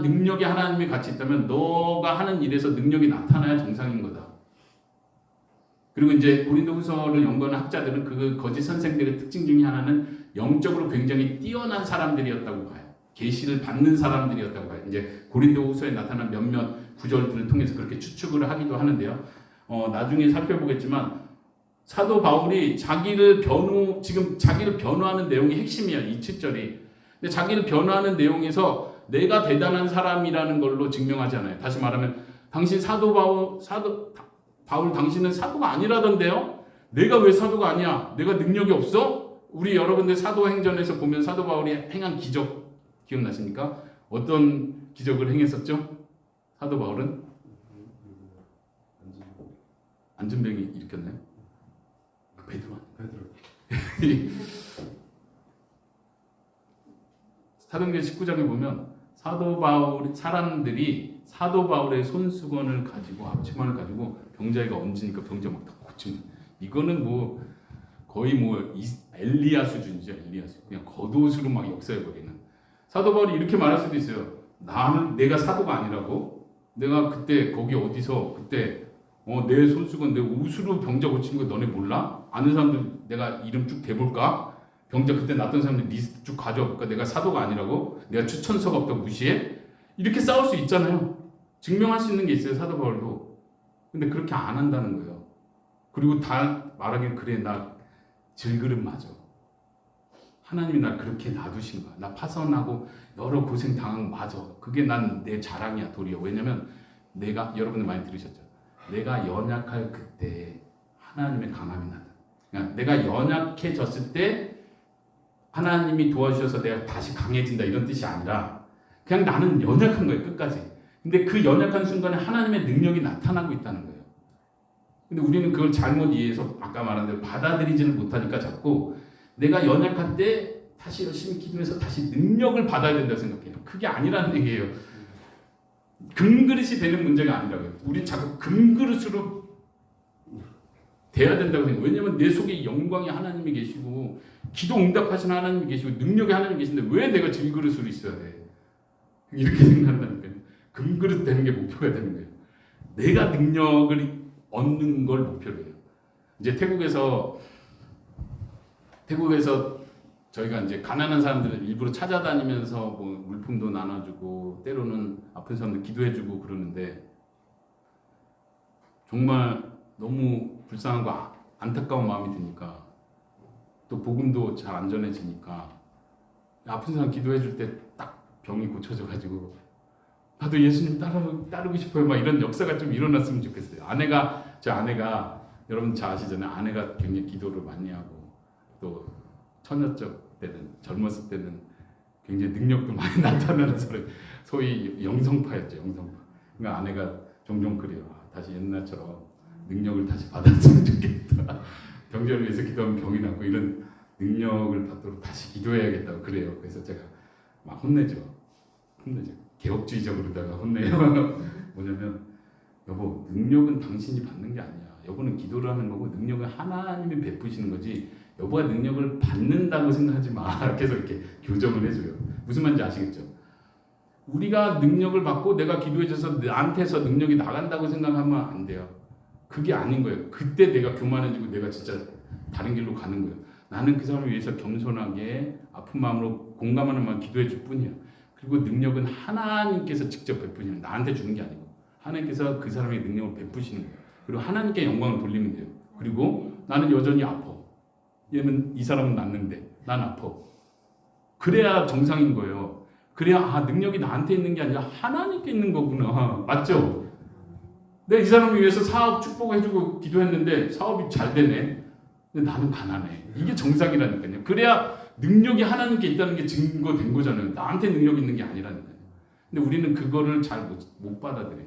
능력이 하나님이 같이 있다면 너가 하는 일에서 능력이 나타나야 정상인 거다. 그리고 이제 고린도후서를 연구하는 학자들은 그 거짓 선생들의 특징 중에 하나는 영적으로 굉장히 뛰어난 사람들이었다고 봐요. 계시를 받는 사람들이었다고 봐요. 이제 고린도후서에 나타난 몇몇 구절들을 통해서 그렇게 추측을 하기도 하는데요. 나중에 살펴보겠지만 사도 바울이 자기를 변호하는 내용이 핵심이야. 이 7절이. 근데 자기를 변호하는 내용에서 내가 대단한 사람이라는 걸로 증명하잖아요. 다시 말하면 당신 바울 당신은 사도가 아니라던데요? 내가 왜 사도가 아니야? 내가 능력이 없어? 우리 여러분들 사도행전에서 보면 사도 바울이 행한 기적 기억나십니까? 어떤 기적을 행했었죠? 사도 바울은? 안전병이 일으켰나요? 베드로. 사도행전 19장에 보면 사람들이 사도 바울의 손수건을 가지고 앞치마를 가지고 병자기가 얹으니까 병자 막 다 고치면 이거는 뭐 거의 뭐 엘리야 수준이죠. 엘리야수. 그냥 겉옷으로 막 역사해버리는. 사도 바울이 이렇게 말할 수도 있어요. 나는 내가 사도가 아니라고? 내가 그때 거기 어디서 그때 내 손수건 내 옷으로 병자 고친 거 너네 몰라? 아는 사람들 내가 이름 쭉 대볼까? 병자 그때 났던 사람들 리스트 쭉 가져볼까? 내가 사도가 아니라고? 내가 추천서가 없다고 무시해? 이렇게 싸울 수 있잖아요. 증명할 수 있는 게 있어요. 사도 바울도. 근데 그렇게 안 한다는 거예요. 그리고 다 말하기를 그래 나 질그릇 맞아. 하나님이 날 그렇게 놔두신 거야. 나 파선하고 여러 고생 당한 거 맞아. 그게 난 내 자랑이야 도리어. 왜냐면 내가 여러분들 많이 들으셨죠. 내가 연약할 그때 하나님의 강함이 나다. 그러니까 내가 연약해졌을 때 하나님이 도와주셔서 내가 다시 강해진다 이런 뜻이 아니라 그냥 나는 연약한 거예요 끝까지. 근데 그 연약한 순간에 하나님의 능력이 나타나고 있다는 거예요. 근데 우리는 그걸 잘못 이해해서 아까 말한 대로 받아들이지를 못하니까 자꾸 내가 연약할 때 다시 열심히 기도해서 다시 능력을 받아야 된다고 생각해요. 그게 아니라는 얘기예요. 금그릇이 되는 문제가 아니라고요. 우린 자꾸 금그릇으로 돼야 된다고 생각해요. 왜냐면 내 속에 영광이 하나님이 계시고 기도 응답하시는 하나님이 계시고 능력이 하나님이 계신데 왜 내가 질그릇으로 있어야 돼? 이렇게 생각한다니까요. 금그릇 되는 게 목표가 되는 거예요. 내가 능력을 얻는 걸 목표로 해요. 이제 태국에서 저희가 이제 가난한 사람들을 일부러 찾아다니면서 뭐 물품도 나눠주고 때로는 아픈 사람들 기도해주고 그러는데 정말 너무 불쌍하고 안타까운 마음이 드니까 또 복음도 잘 안 전해지니까 아픈 사람 기도해줄 때 딱 병이 고쳐져가지고 나도 예수님 따르고 싶어요. 막 이런 역사가 좀 일어났으면 좋겠어요. 제 아내가 여러분 잘 아시잖아요. 아내가 굉장히 기도를 많이 하고 또 처녀적 때는 젊었을 때는 굉장히 능력도 많이 나타나는 사람, 소위 영성파였죠. 영성파. 그러니까 아내가 종종 그래요. 다시 옛날처럼 능력을 다시 받았으면 좋겠다. 병자를 위해서 기도하면 병이 낫고 이런 능력을 받도록 다시 기도해야겠다고 그래요. 그래서 제가 막 혼내죠. 개혁주의적으로다가 혼내요. 뭐냐면 여보 능력은 당신이 받는 게 아니야. 여보는 기도를 하는 거고 능력은 하나님이 베푸시는 거지. 여보가 능력을 받는다고 생각하지 마. 계속 이렇게 교정을 해줘요. 무슨 말인지 아시겠죠? 우리가 능력을 받고 내가 기도해줘서 나한테서 능력이 나간다고 생각하면 안 돼요. 그게 아닌 거예요. 그때 내가 교만해지고 내가 진짜 다른 길로 가는 거예요. 나는 그 사람을 위해서 겸손하게 아픈 마음으로 공감하는 마음 기도해 줄 뿐이에요. 그리고 능력은 하나님께서 직접 베푸시는 거예요. 나한테 주는 게 아니고 하나님께서 그 사람의 능력을 베푸시는 거예요. 그리고 하나님께 영광을 돌리면 돼요. 그리고 나는 여전히 아파. 이 사람은 낫는데 난 아파. 그래야 정상인 거예요. 그래야 능력이 나한테 있는 게 아니라 하나님께 있는 거구나. 맞죠? 내가 이 사람을 위해서 사업 축복해주고 기도했는데 사업이 잘 되네. 근데 나는 가난해. 이게 정상이라니까요. 그래야 능력이 하나님께 있다는 게 증거된 거잖아요. 나한테 능력이 있는 게 아니라니까요. 근데 우리는 그거를 잘 못 받아들여요.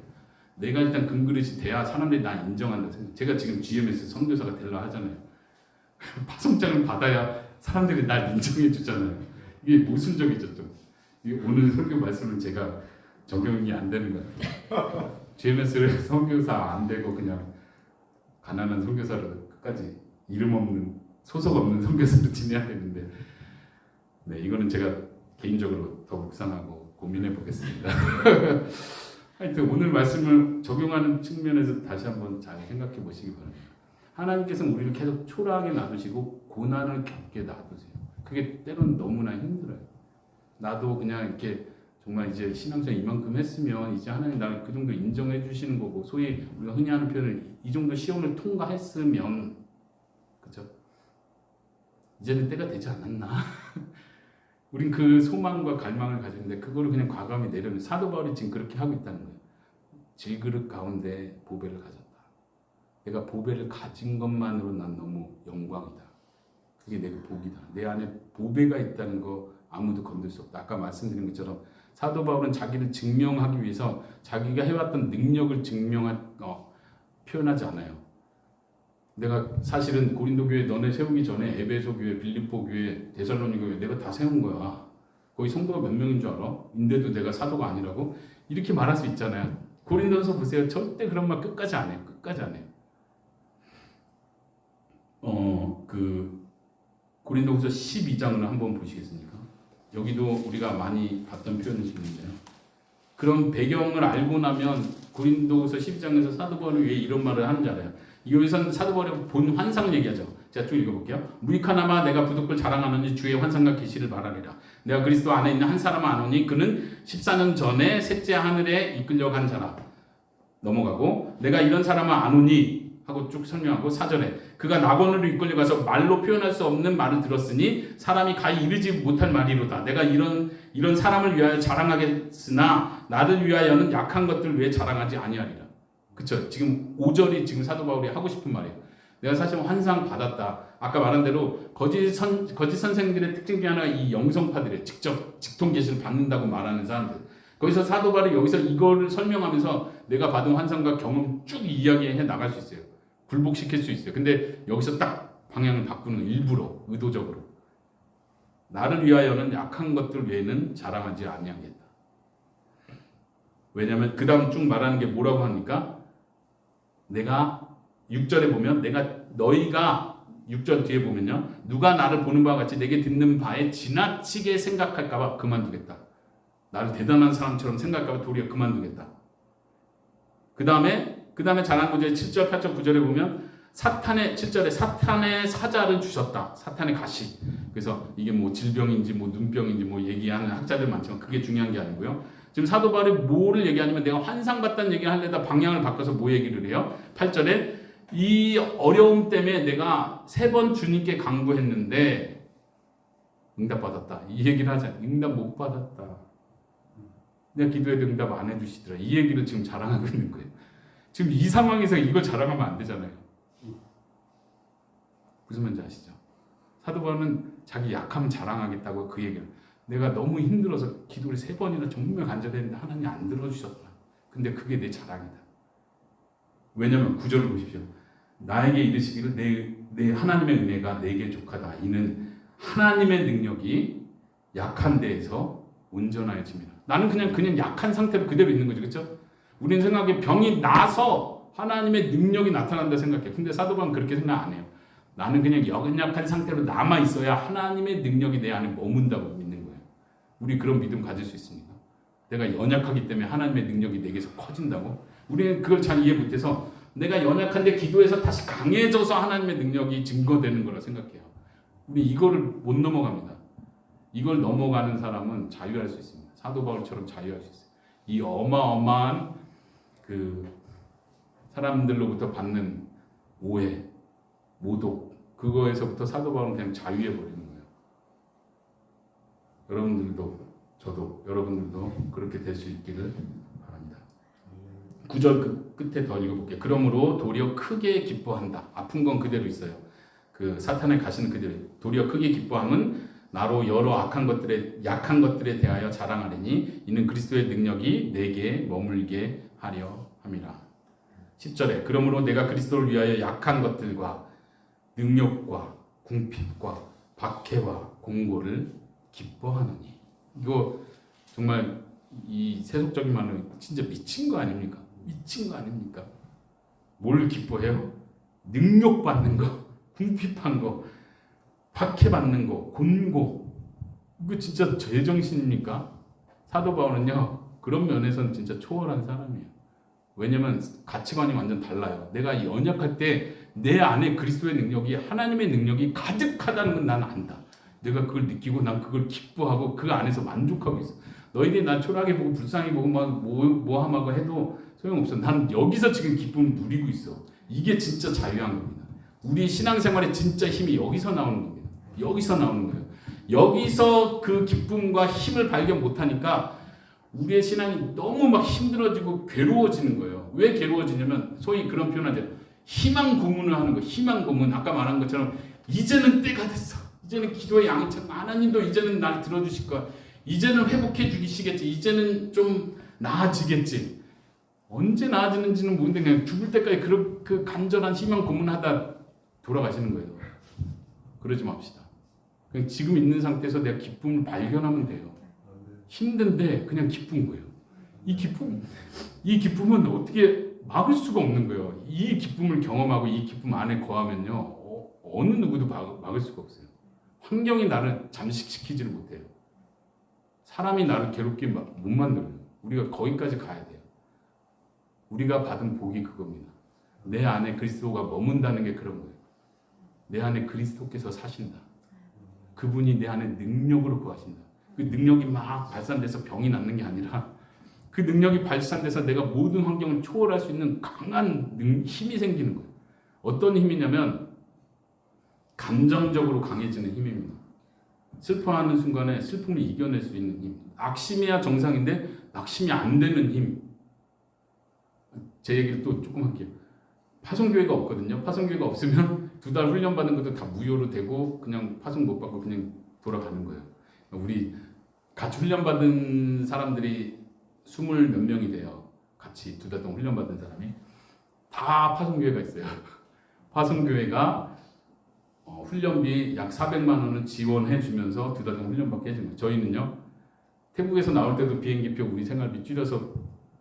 내가 일단 금그릇이 돼야 사람들이 나 인정한다 생각. 제가 지금 GMS 선교사가 되려 하잖아요. 파송장을 받아야 사람들이 날 인정해 주잖아요. 이게 모순적이죠 좀. 오늘 설교 말씀은 제가 적용이 안 되는 것 같아요. GMS를 선교사 안 되고 그냥 가난한 선교사로 끝까지 이름 없는 소속 없는 선교사로 지내야 되는데, 네 이거는 제가 개인적으로 더 묵상하고 고민해 보겠습니다. 하여튼 오늘 말씀을 적용하는 측면에서 다시 한번 잘 생각해 보시기 바랍니다. 하나님께서는 우리를 계속 초라하게 놔두시고 고난을 겪게 놔두세요. 그게 때로는 너무나 힘들어요. 나도 그냥 이렇게 정말 이제 신앙생활 이만큼 했으면 이제 하나님 나를 그 정도 인정해 주시는 거고, 소위 우리가 흔히 하는 표현을 이 정도 시험을 통과했으면, 그렇죠? 이제는 때가 되지 않았나? 우린 그 소망과 갈망을 가지는데 그거를 그냥 과감히 내려놓는, 사도 바울이 지금 그렇게 하고 있다는 거예요. 질그릇 가운데 보배를 가졌다. 내가 보배를 가진 것만으로 난 너무 영광이다. 그게 내 복이다. 내 안에 보배가 있다는 거 아무도 건들 수 없다. 아까 말씀드린 것처럼 사도 바울은 자기를 증명하기 위해서 자기가 해왔던 능력을 표현하지 않아요. 내가 사실은 고린도 교회 너네 세우기 전에 에베소 교회, 빌립보 교회, 데살로니 교회 내가 다 세운 거야. 거기 성도가 몇 명인 줄 알아? 인데도 내가 사도가 아니라고? 이렇게 말할 수 있잖아요. 고린도서 보세요. 절대 그런 말 끝까지 안 해요. 끝까지 안 해요. 그 고린도후서 12장을 한번 보시겠습니까? 여기도 우리가 많이 봤던 표현일 수 있는데요. 그런 배경을 알고 나면 고린도후서 12장에서 사도 바울이 왜 이런 말을 하는지 알아요. 여기서는 사도 바울이 본 환상을 얘기하죠. 제가 쭉 읽어볼게요. 무익하나마 내가 부득불 자랑하노니 주의 환상과 계시를 말하리라. 내가 그리스도 안에 있는 한 사람을 아노니 그는 14년 전에 셋째 하늘에 이끌려간 자라. 넘어가고 내가 이런 사람을 아노니 하고 쭉 설명하고 4절에 그가 낙원으로 이끌려가서 말로 표현할 수 없는 말을 들었으니 사람이 가히 이르지 못할 말이로다. 내가 이런 사람을 위하여 자랑하겠으나 나를 위하여는 약한 것들을 위해 자랑하지 아니하리라. 그쵸? 지금 5절이 지금 사도 바울이 하고 싶은 말이에요. 내가 사실 환상 받았다. 아까 말한 대로 거짓 선생들의 특징 중에 하나가 이 영성파들이에요. 직접 직통 계시를 받는다고 말하는 사람들. 거기서 사도 바울이 여기서 이거를 설명하면서 내가 받은 환상과 경험 쭉 이야기해 나갈 수 있어요. 굴복시킬 수 있어요. 근데 여기서 딱 방향을 바꾸는 일부러 의도적으로 나를 위하여는 약한 것들 외에는 자랑하지 아니하겠다. 왜냐하면 그 다음 쭉 말하는 게 뭐라고 하니까 내가 6절에 보면 너희가 6절 뒤에 보면요. 누가 나를 보는 바와 같이 내게 듣는 바에 지나치게 생각할까 봐 그만두겠다. 나를 대단한 사람처럼 생각할까 봐 도리어 그만두겠다. 그 다음에 잘한 구절에 7절, 8절, 9절에 보면 7절에 사탄의 사자를 주셨다. 사탄의 가시. 그래서 이게 뭐 질병인지 뭐 눈병인지 뭐 얘기하는 학자들 많지만 그게 중요한 게 아니고요. 지금 사도 바울이 뭐를 얘기하냐면 내가 환상 봤다는 얘기를 하려다 방향을 바꿔서 뭐 얘기를 해요? 8절에 이 어려움 때문에 내가 3번 주님께 간구했는데 응답받았다. 이 얘기를 하자. 응답 못 받았다. 내가 기도해도 응답 안 해주시더라. 이 얘기를 지금 자랑하고 있는 거예요. 지금 이 상황에서 이걸 자랑하면 안 되잖아요. 무슨 말인지 아시죠? 사도 바울은 자기 약함 자랑하겠다고 그 얘기를. 내가 너무 힘들어서 기도를 3번이나 정말 간절했는데 하나님 안 들어주셨다. 근데 그게 내 자랑이다. 왜냐면 9절을 보십시오. 나에게 이르시기를 내 하나님의 은혜가 내게 족하다. 이는 하나님의 능력이 약한 데에서 온전하여집니다. 나는 그냥 약한 상태로 그대로 있는 거죠. 그렇죠? 우리는 생각에 병이 나서 하나님의 능력이 나타난다 생각해. 근데 사도 바울은 그렇게 생각 안 해요. 나는 그냥 연약한 상태로 남아 있어야 하나님의 능력이 내 안에 머문다고 믿는 거예요. 우리 그런 믿음 가질 수 있습니다. 내가 연약하기 때문에 하나님의 능력이 내게서 커진다고? 우리는 그걸 잘 이해 못해서 내가 연약한데 기도해서 다시 강해져서 하나님의 능력이 증거되는 거라 생각해요. 우리 이거를 못 넘어갑니다. 이걸 넘어가는 사람은 자유할 수 있습니다. 사도 바울처럼 자유할 수 있어요. 이 어마어마한 그 사람들로부터 받는 오해, 모독, 그거에서부터 사도 바울은 그냥 자유해 버리는 거예요. 여러분들도 저도 여러분들도 그렇게 될 수 있기를 바랍니다. 9절 끝에 더 읽어볼게요. 그러므로 도리어 크게 기뻐한다. 아픈 건 그대로 있어요. 그 사탄의 가시는 그대로. 도리어 크게 기뻐함은 나로 여러 약한 것들에 대하여 자랑하리니 이는 그리스도의 능력이 내게 머물게 하려 함이라. 10절에 그러므로 내가 그리스도를 위하여 약한 것들과 능력과 궁핍과 박해와 공고를 기뻐하노니. 이거 정말 이 세속적인 말로 진짜 미친 거 아닙니까? 미친 거 아닙니까? 뭘 기뻐해요? 능력받는 거, 궁핍한 거, 박해받는 거, 곤고. 이거 진짜 제정신입니까? 사도 바울은요, 그런 면에서는 진짜 초월한 사람이에요. 왜냐면 가치관이 완전 달라요. 내가 연약할 때 내 안에 그리스도의 능력이, 하나님의 능력이 가득하다는 건 나는 안다. 내가 그걸 느끼고 난 그걸 기뻐하고 그 안에서 만족하고 있어. 너희들이 난 초라하게 보고 불쌍히 보고 막 모함하고 해도 소용없어. 난 여기서 지금 기쁨을 누리고 있어. 이게 진짜 자유한 겁니다. 우리 신앙생활의 진짜 힘이 여기서 나오는 겁니다. 여기서 나오는 거예요. 여기서 그 기쁨과 힘을 발견 못하니까 우리의 신앙이 너무 막 힘들어지고 괴로워지는 거예요. 왜 괴로워지냐면 소위 그런 표현하죠. 희망 고문을 하는 거예요. 희망 고문. 아까 말한 것처럼 이제는 때가 됐어. 이제는 기도의 양이 참 하나님도 이제는 날 들어주실 거야. 이제는 회복해 주시겠지. 이제는 좀 나아지겠지. 언제 나아지는지는 모르는데 그냥 죽을 때까지 그 간절한 희망 고문하다 돌아가시는 거예요. 그러지 맙시다. 그냥 지금 있는 상태에서 내가 기쁨을 발견하면 돼요. 힘든데 그냥 기쁜 거예요. 이 기쁨은 어떻게 막을 수가 없는 거예요. 이 기쁨을 경험하고 이 기쁨 안에 거하면요, 어느 누구도 막을 수가 없어요. 환경이 나를 잠식시키지를 못해요. 사람이 나를 괴롭게 못 만들어요. 우리가 거기까지 가야 돼요. 우리가 받은 복이 그겁니다. 내 안에 그리스도가 머문다는 게 그런 거예요. 내 안에 그리스도께서 사신다. 그분이 내 안에 능력으로 구하신다. 그 능력이 막 발산돼서 병이 낫는 게 아니라 그 능력이 발산돼서 내가 모든 환경을 초월할 수 있는 강한 힘이 생기는 거예요. 어떤 힘이냐면 감정적으로 강해지는 힘입니다. 슬퍼하는 순간에 슬픔을 이겨낼 수 있는 힘. 낙심이야 정상인데 낙심이 안 되는 힘. 제 얘기를 또 조금 할게요. 파송교회가 없거든요. 파송교회가 없으면 2달 훈련받은 것도 다 무효로 되고 그냥 파송 못 받고 그냥 돌아가는 거예요. 우리 같이 훈련받은 사람들이 20 몇 명이 돼요. 같이 2달 동안 훈련받은 사람이 다 파송교회가 있어요. 파송교회가 훈련비 약 400만 원을 지원해 주면서 2달 동안 훈련받게 해준 거예요. 저희는요. 태국에서 나올 때도 비행기표 우리 생활비 줄여서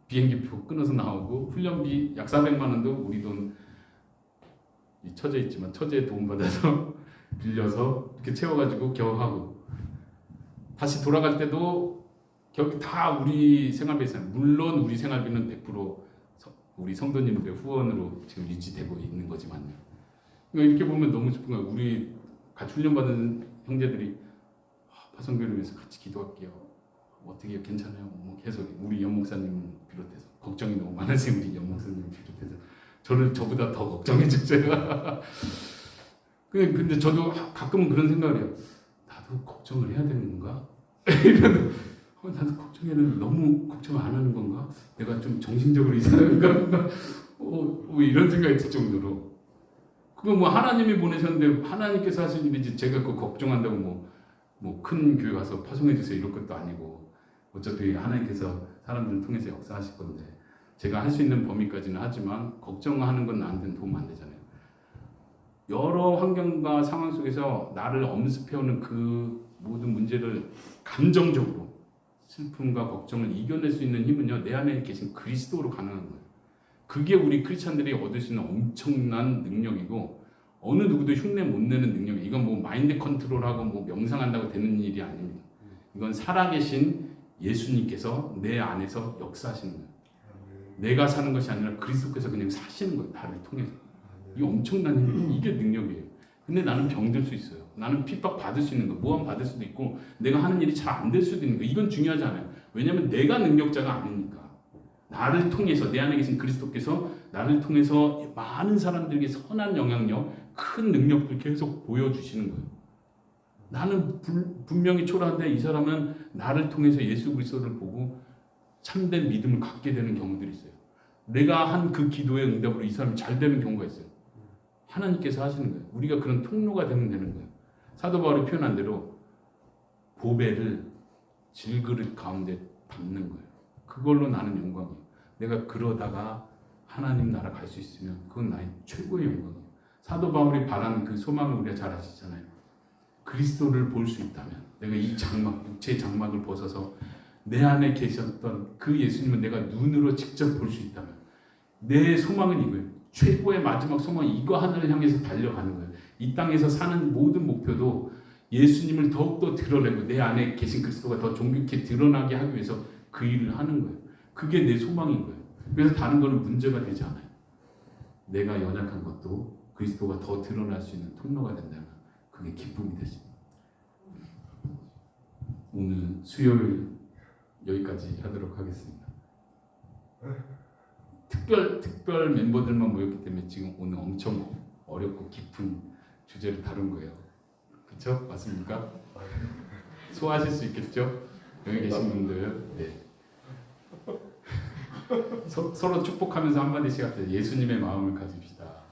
비행기표 끊어서 나오고 훈련비 약 400만 원도 우리 돈 처제 있지만 처제의 도움 받아서 빌려서 이렇게 채워가지고 겨우 하고 다시 돌아갈 때도 여기 다 우리 생활비 있어요. 물론 우리 생활비는 100% 우리 성도님들의 후원으로 지금 유지되고 있는 거지만요. 그러니까 이렇게 보면 너무 슬픈 거예요. 우리 같이 훈련받은 형제들이 파송교회를 위해서 같이 기도할게요. 어떻게 괜찮아요? 뭐 계속 우리 연 목사님 비롯해서 걱정이 너무 많으세요. 우리 연 목사님 비롯해서 저보다 더 걱정해 주세요. 근데 저도 가끔은 그런 생각을 해요. 나도 걱정을 해야 되는 건가? 나도 걱정해야 되는데 너무 걱정 안 하는 건가? 내가 좀 정신적으로 이상한가? 이런 생각이 들 정도로. 그거 뭐 하나님이 보내셨는데 하나님께서 하신 일이지 제가 그 걱정한다고 뭐 큰 교회 가서 파송해 주세요 이럴 것도 아니고 어차피 하나님께서 사람들을 통해서 역사하실 건데 제가 할 수 있는 범위까지는 하지만 걱정하는 건 나한테는 도움 안 되잖아요. 여러 환경과 상황 속에서 나를 엄습해오는 그 모든 문제를 감정적으로 슬픔과 걱정을 이겨낼 수 있는 힘은요 내 안에 계신 그리스도로 가능한 거예요. 그게 우리 크리스찬들이 얻을 수 있는 엄청난 능력이고 어느 누구도 흉내 못 내는 능력이에요. 이건 뭐 마인드 컨트롤하고 뭐 명상한다고 되는 일이 아닙니다. 이건 살아계신 예수님께서 내 안에서 역사하시는 거예요. 내가 사는 것이 아니라 그리스도께서 그냥 사시는 거예요. 나를 통해서. 이게 엄청난 힘이에요. 이게 능력이에요. 근데 나는 병들 수 있어요. 나는 핍박 받을 수 있는 거, 모함 받을 수도 있고 내가 하는 일이 잘 안 될 수도 있는 거. 이건 중요하지 않아요. 왜냐하면 내가 능력자가 아니니까. 나를 통해서 내 안에 계신 그리스도께서 나를 통해서 많은 사람들에게 선한 영향력, 큰 능력들 계속 보여주시는 거예요. 나는 분명히 초라한데 이 사람은 나를 통해서 예수 그리스도를 보고 참된 믿음을 갖게 되는 경우들이 있어요. 내가 한 그 기도의 응답으로 이 사람이 잘 되는 경우가 있어요. 하나님께서 하시는 거예요. 우리가 그런 통로가 되는 거예요. 사도 바울이 표현한 대로 보배를 질그릇 가운데 담는 거예요. 그걸로 나는 영광이에요. 내가 그러다가 하나님 나라 갈 수 있으면 그건 나의 최고의 영광이에요. 사도 바울이 바라는 그 소망을 우리가 잘 아시잖아요. 그리스도를 볼 수 있다면 내가 이 장막, 육체의 장막을 벗어서 내 안에 계셨던 그 예수님을 내가 눈으로 직접 볼 수 있다면 내 소망은 이거예요. 최고의 마지막 소망은 이거 하나를 향해서 달려가는 거예요. 이 땅에서 사는 모든 목표도 예수님을 더욱더 드러내고 내 안에 계신 그리스도가 더 존귀케 드러나게 하기 위해서 그 일을 하는 거예요. 그게 내 소망인 거예요. 그래서 다른 거는 문제가 되지 않아요. 내가 연약한 것도 그리스도가 더 드러날 수 있는 통로가 된다면 그게 기쁨이 되십니다. 오늘 수요일 여기까지 하도록 하겠습니다. 특별 멤버들만 모였기 때문에 지금 오늘 엄청 어렵고 깊은 주제를 다룬 거예요. 그렇죠? 맞습니까? 소화하실 수 있겠죠? 여기 계신 분들. 네. 서로 축복하면서 한마디씩 합시다. 예수님의 마음을 가집시다.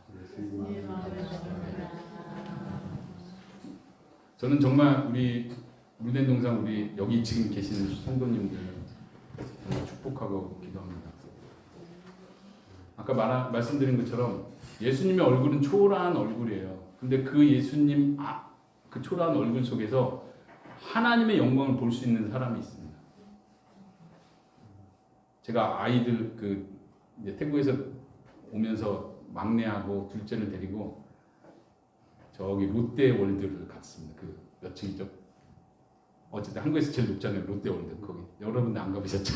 저는 정말 우리 물된 동상 우리 여기 지금 계시는 성도님들 정말 축복하고 기도합니다. 아까 말씀드린 것처럼 예수님의 얼굴은 초라한 얼굴이에요. 근데 그 예수님 그 초라한 얼굴 속에서 하나님의 영광을 볼 수 있는 사람이 있습니다. 제가 아이들 이제 태국에서 오면서 막내하고 둘째를 데리고 저기 롯데월드를 갔습니다. 그 몇 층이죠? 어쨌든 한국에서 제일 높잖아요. 롯데월드 거기. 여러분들 안 가보셨죠?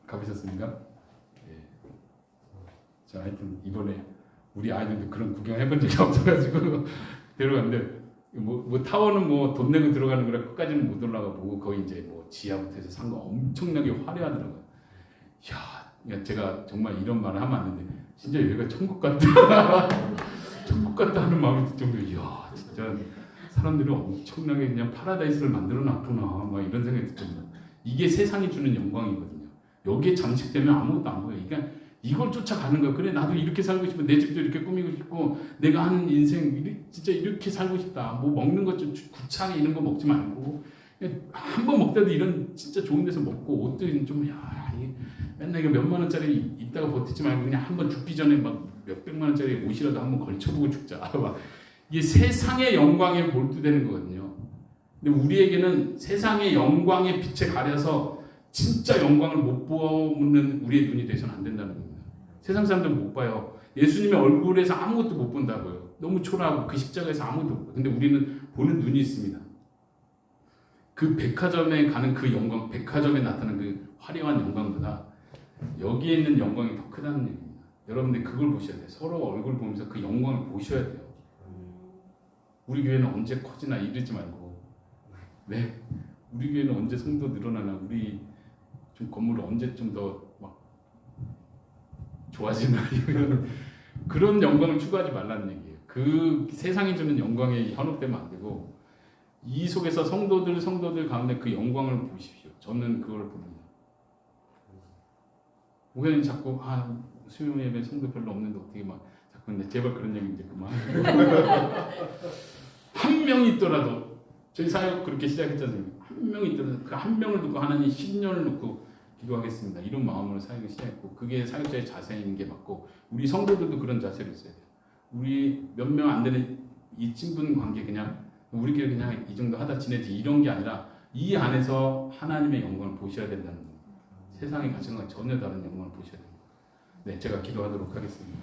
가보셨습니까? 예. 자, 하여튼 이번에 우리 아이들도 그런 구경 해본 적이 없어가지고 데려갔는데 뭐 타워는 뭐 돈 내고 들어가는 거라 끝까지는 못 올라가 보고 거기 이제 뭐 지하부터 해서 산 거 엄청나게 화려하더라고요. 야, 제가 정말 이런 말을 하면 안 되는데 진짜 여기가 천국 같다. 천국 같다 하는 마음이 들 정도로 이야 진짜 사람들이 엄청나게 그냥 파라다이스를 만들어 놨구나 막 이런 생각이 들 정도로 이게 세상이 주는 영광이거든요. 여기에 잠식되면 아무것도 안 보여요. 그러니까 이걸 쫓아가는 거야. 그래 나도 이렇게 살고 싶고 내 집도 이렇게 꾸미고 싶고 내가 하는 인생 진짜 이렇게 살고 싶다. 뭐 먹는 것 좀 구차하게 이런 거 먹지 말고 한 번 먹다도 이런 진짜 좋은 데서 먹고 옷도 좀 맨날 이거 몇만 원짜리 입다가 버티지 말고 그냥 한 번 죽기 전에 막 몇백만 원짜리 옷이라도 한번 걸쳐보고 죽자. 막 이게 세상의 영광에 몰두되는 거거든요. 근데 우리에게는 세상의 영광의 빛에 가려서 진짜 영광을 못 보는 우리의 눈이 돼서는 안 된다는 겁니다. 세상 사람들은 못 봐요. 예수님의 얼굴에서 아무것도 못 본다고요. 너무 초라하고 그 십자가에서 아무것도 못 봐요. 근데 우리는 보는 눈이 있습니다. 그 백화점에 가는 그 영광, 백화점에 나타나는 그 화려한 영광보다 여기에 있는 영광이 더 크다는 얘기입니다. 여러분들 그걸 보셔야 돼요. 서로 얼굴 보면서 그 영광을 보셔야 돼요. 우리 교회는 언제 커지나 이러지 말고 네, 우리 교회는 언제 성도 늘어나나 우리 좀 건물을 언제 좀 더 막 좋아지나 이런 그런 영광을 추구하지 말라는 얘기예요. 그 세상이 주는 영광에 현혹되면 안 되고 이 속에서 성도들 가운데 그 영광을 보십시오. 저는 그걸 봅니다. 목사님 자꾸 수요 예배 성도 별로 없는데 어떻게 막 자꾸 근데 제발 그런 얘기 이제 그만. 한 명이 있더라도 저희 사역 그렇게 시작했지 않습니까? 한 명이 있더라도 그 한 명을 두고 하나님 10년을 놓고 기도하겠습니다. 이런 마음으로 사역을 시작했고 그게 사역자의 자세인 게 맞고 우리 성도들도 그런 자세로 있어야 돼요. 우리 몇 명 안 되는 이 친분 관계 그냥 우리끼리 그냥 이 정도 하다 지내지 이런 게 아니라 이 안에서 하나님의 영광을 보셔야 된다는 겁니다. 세상의 가치관과 전혀 다른 영광을 보셔야 됩니다. 네, 제가 기도하도록 하겠습니다.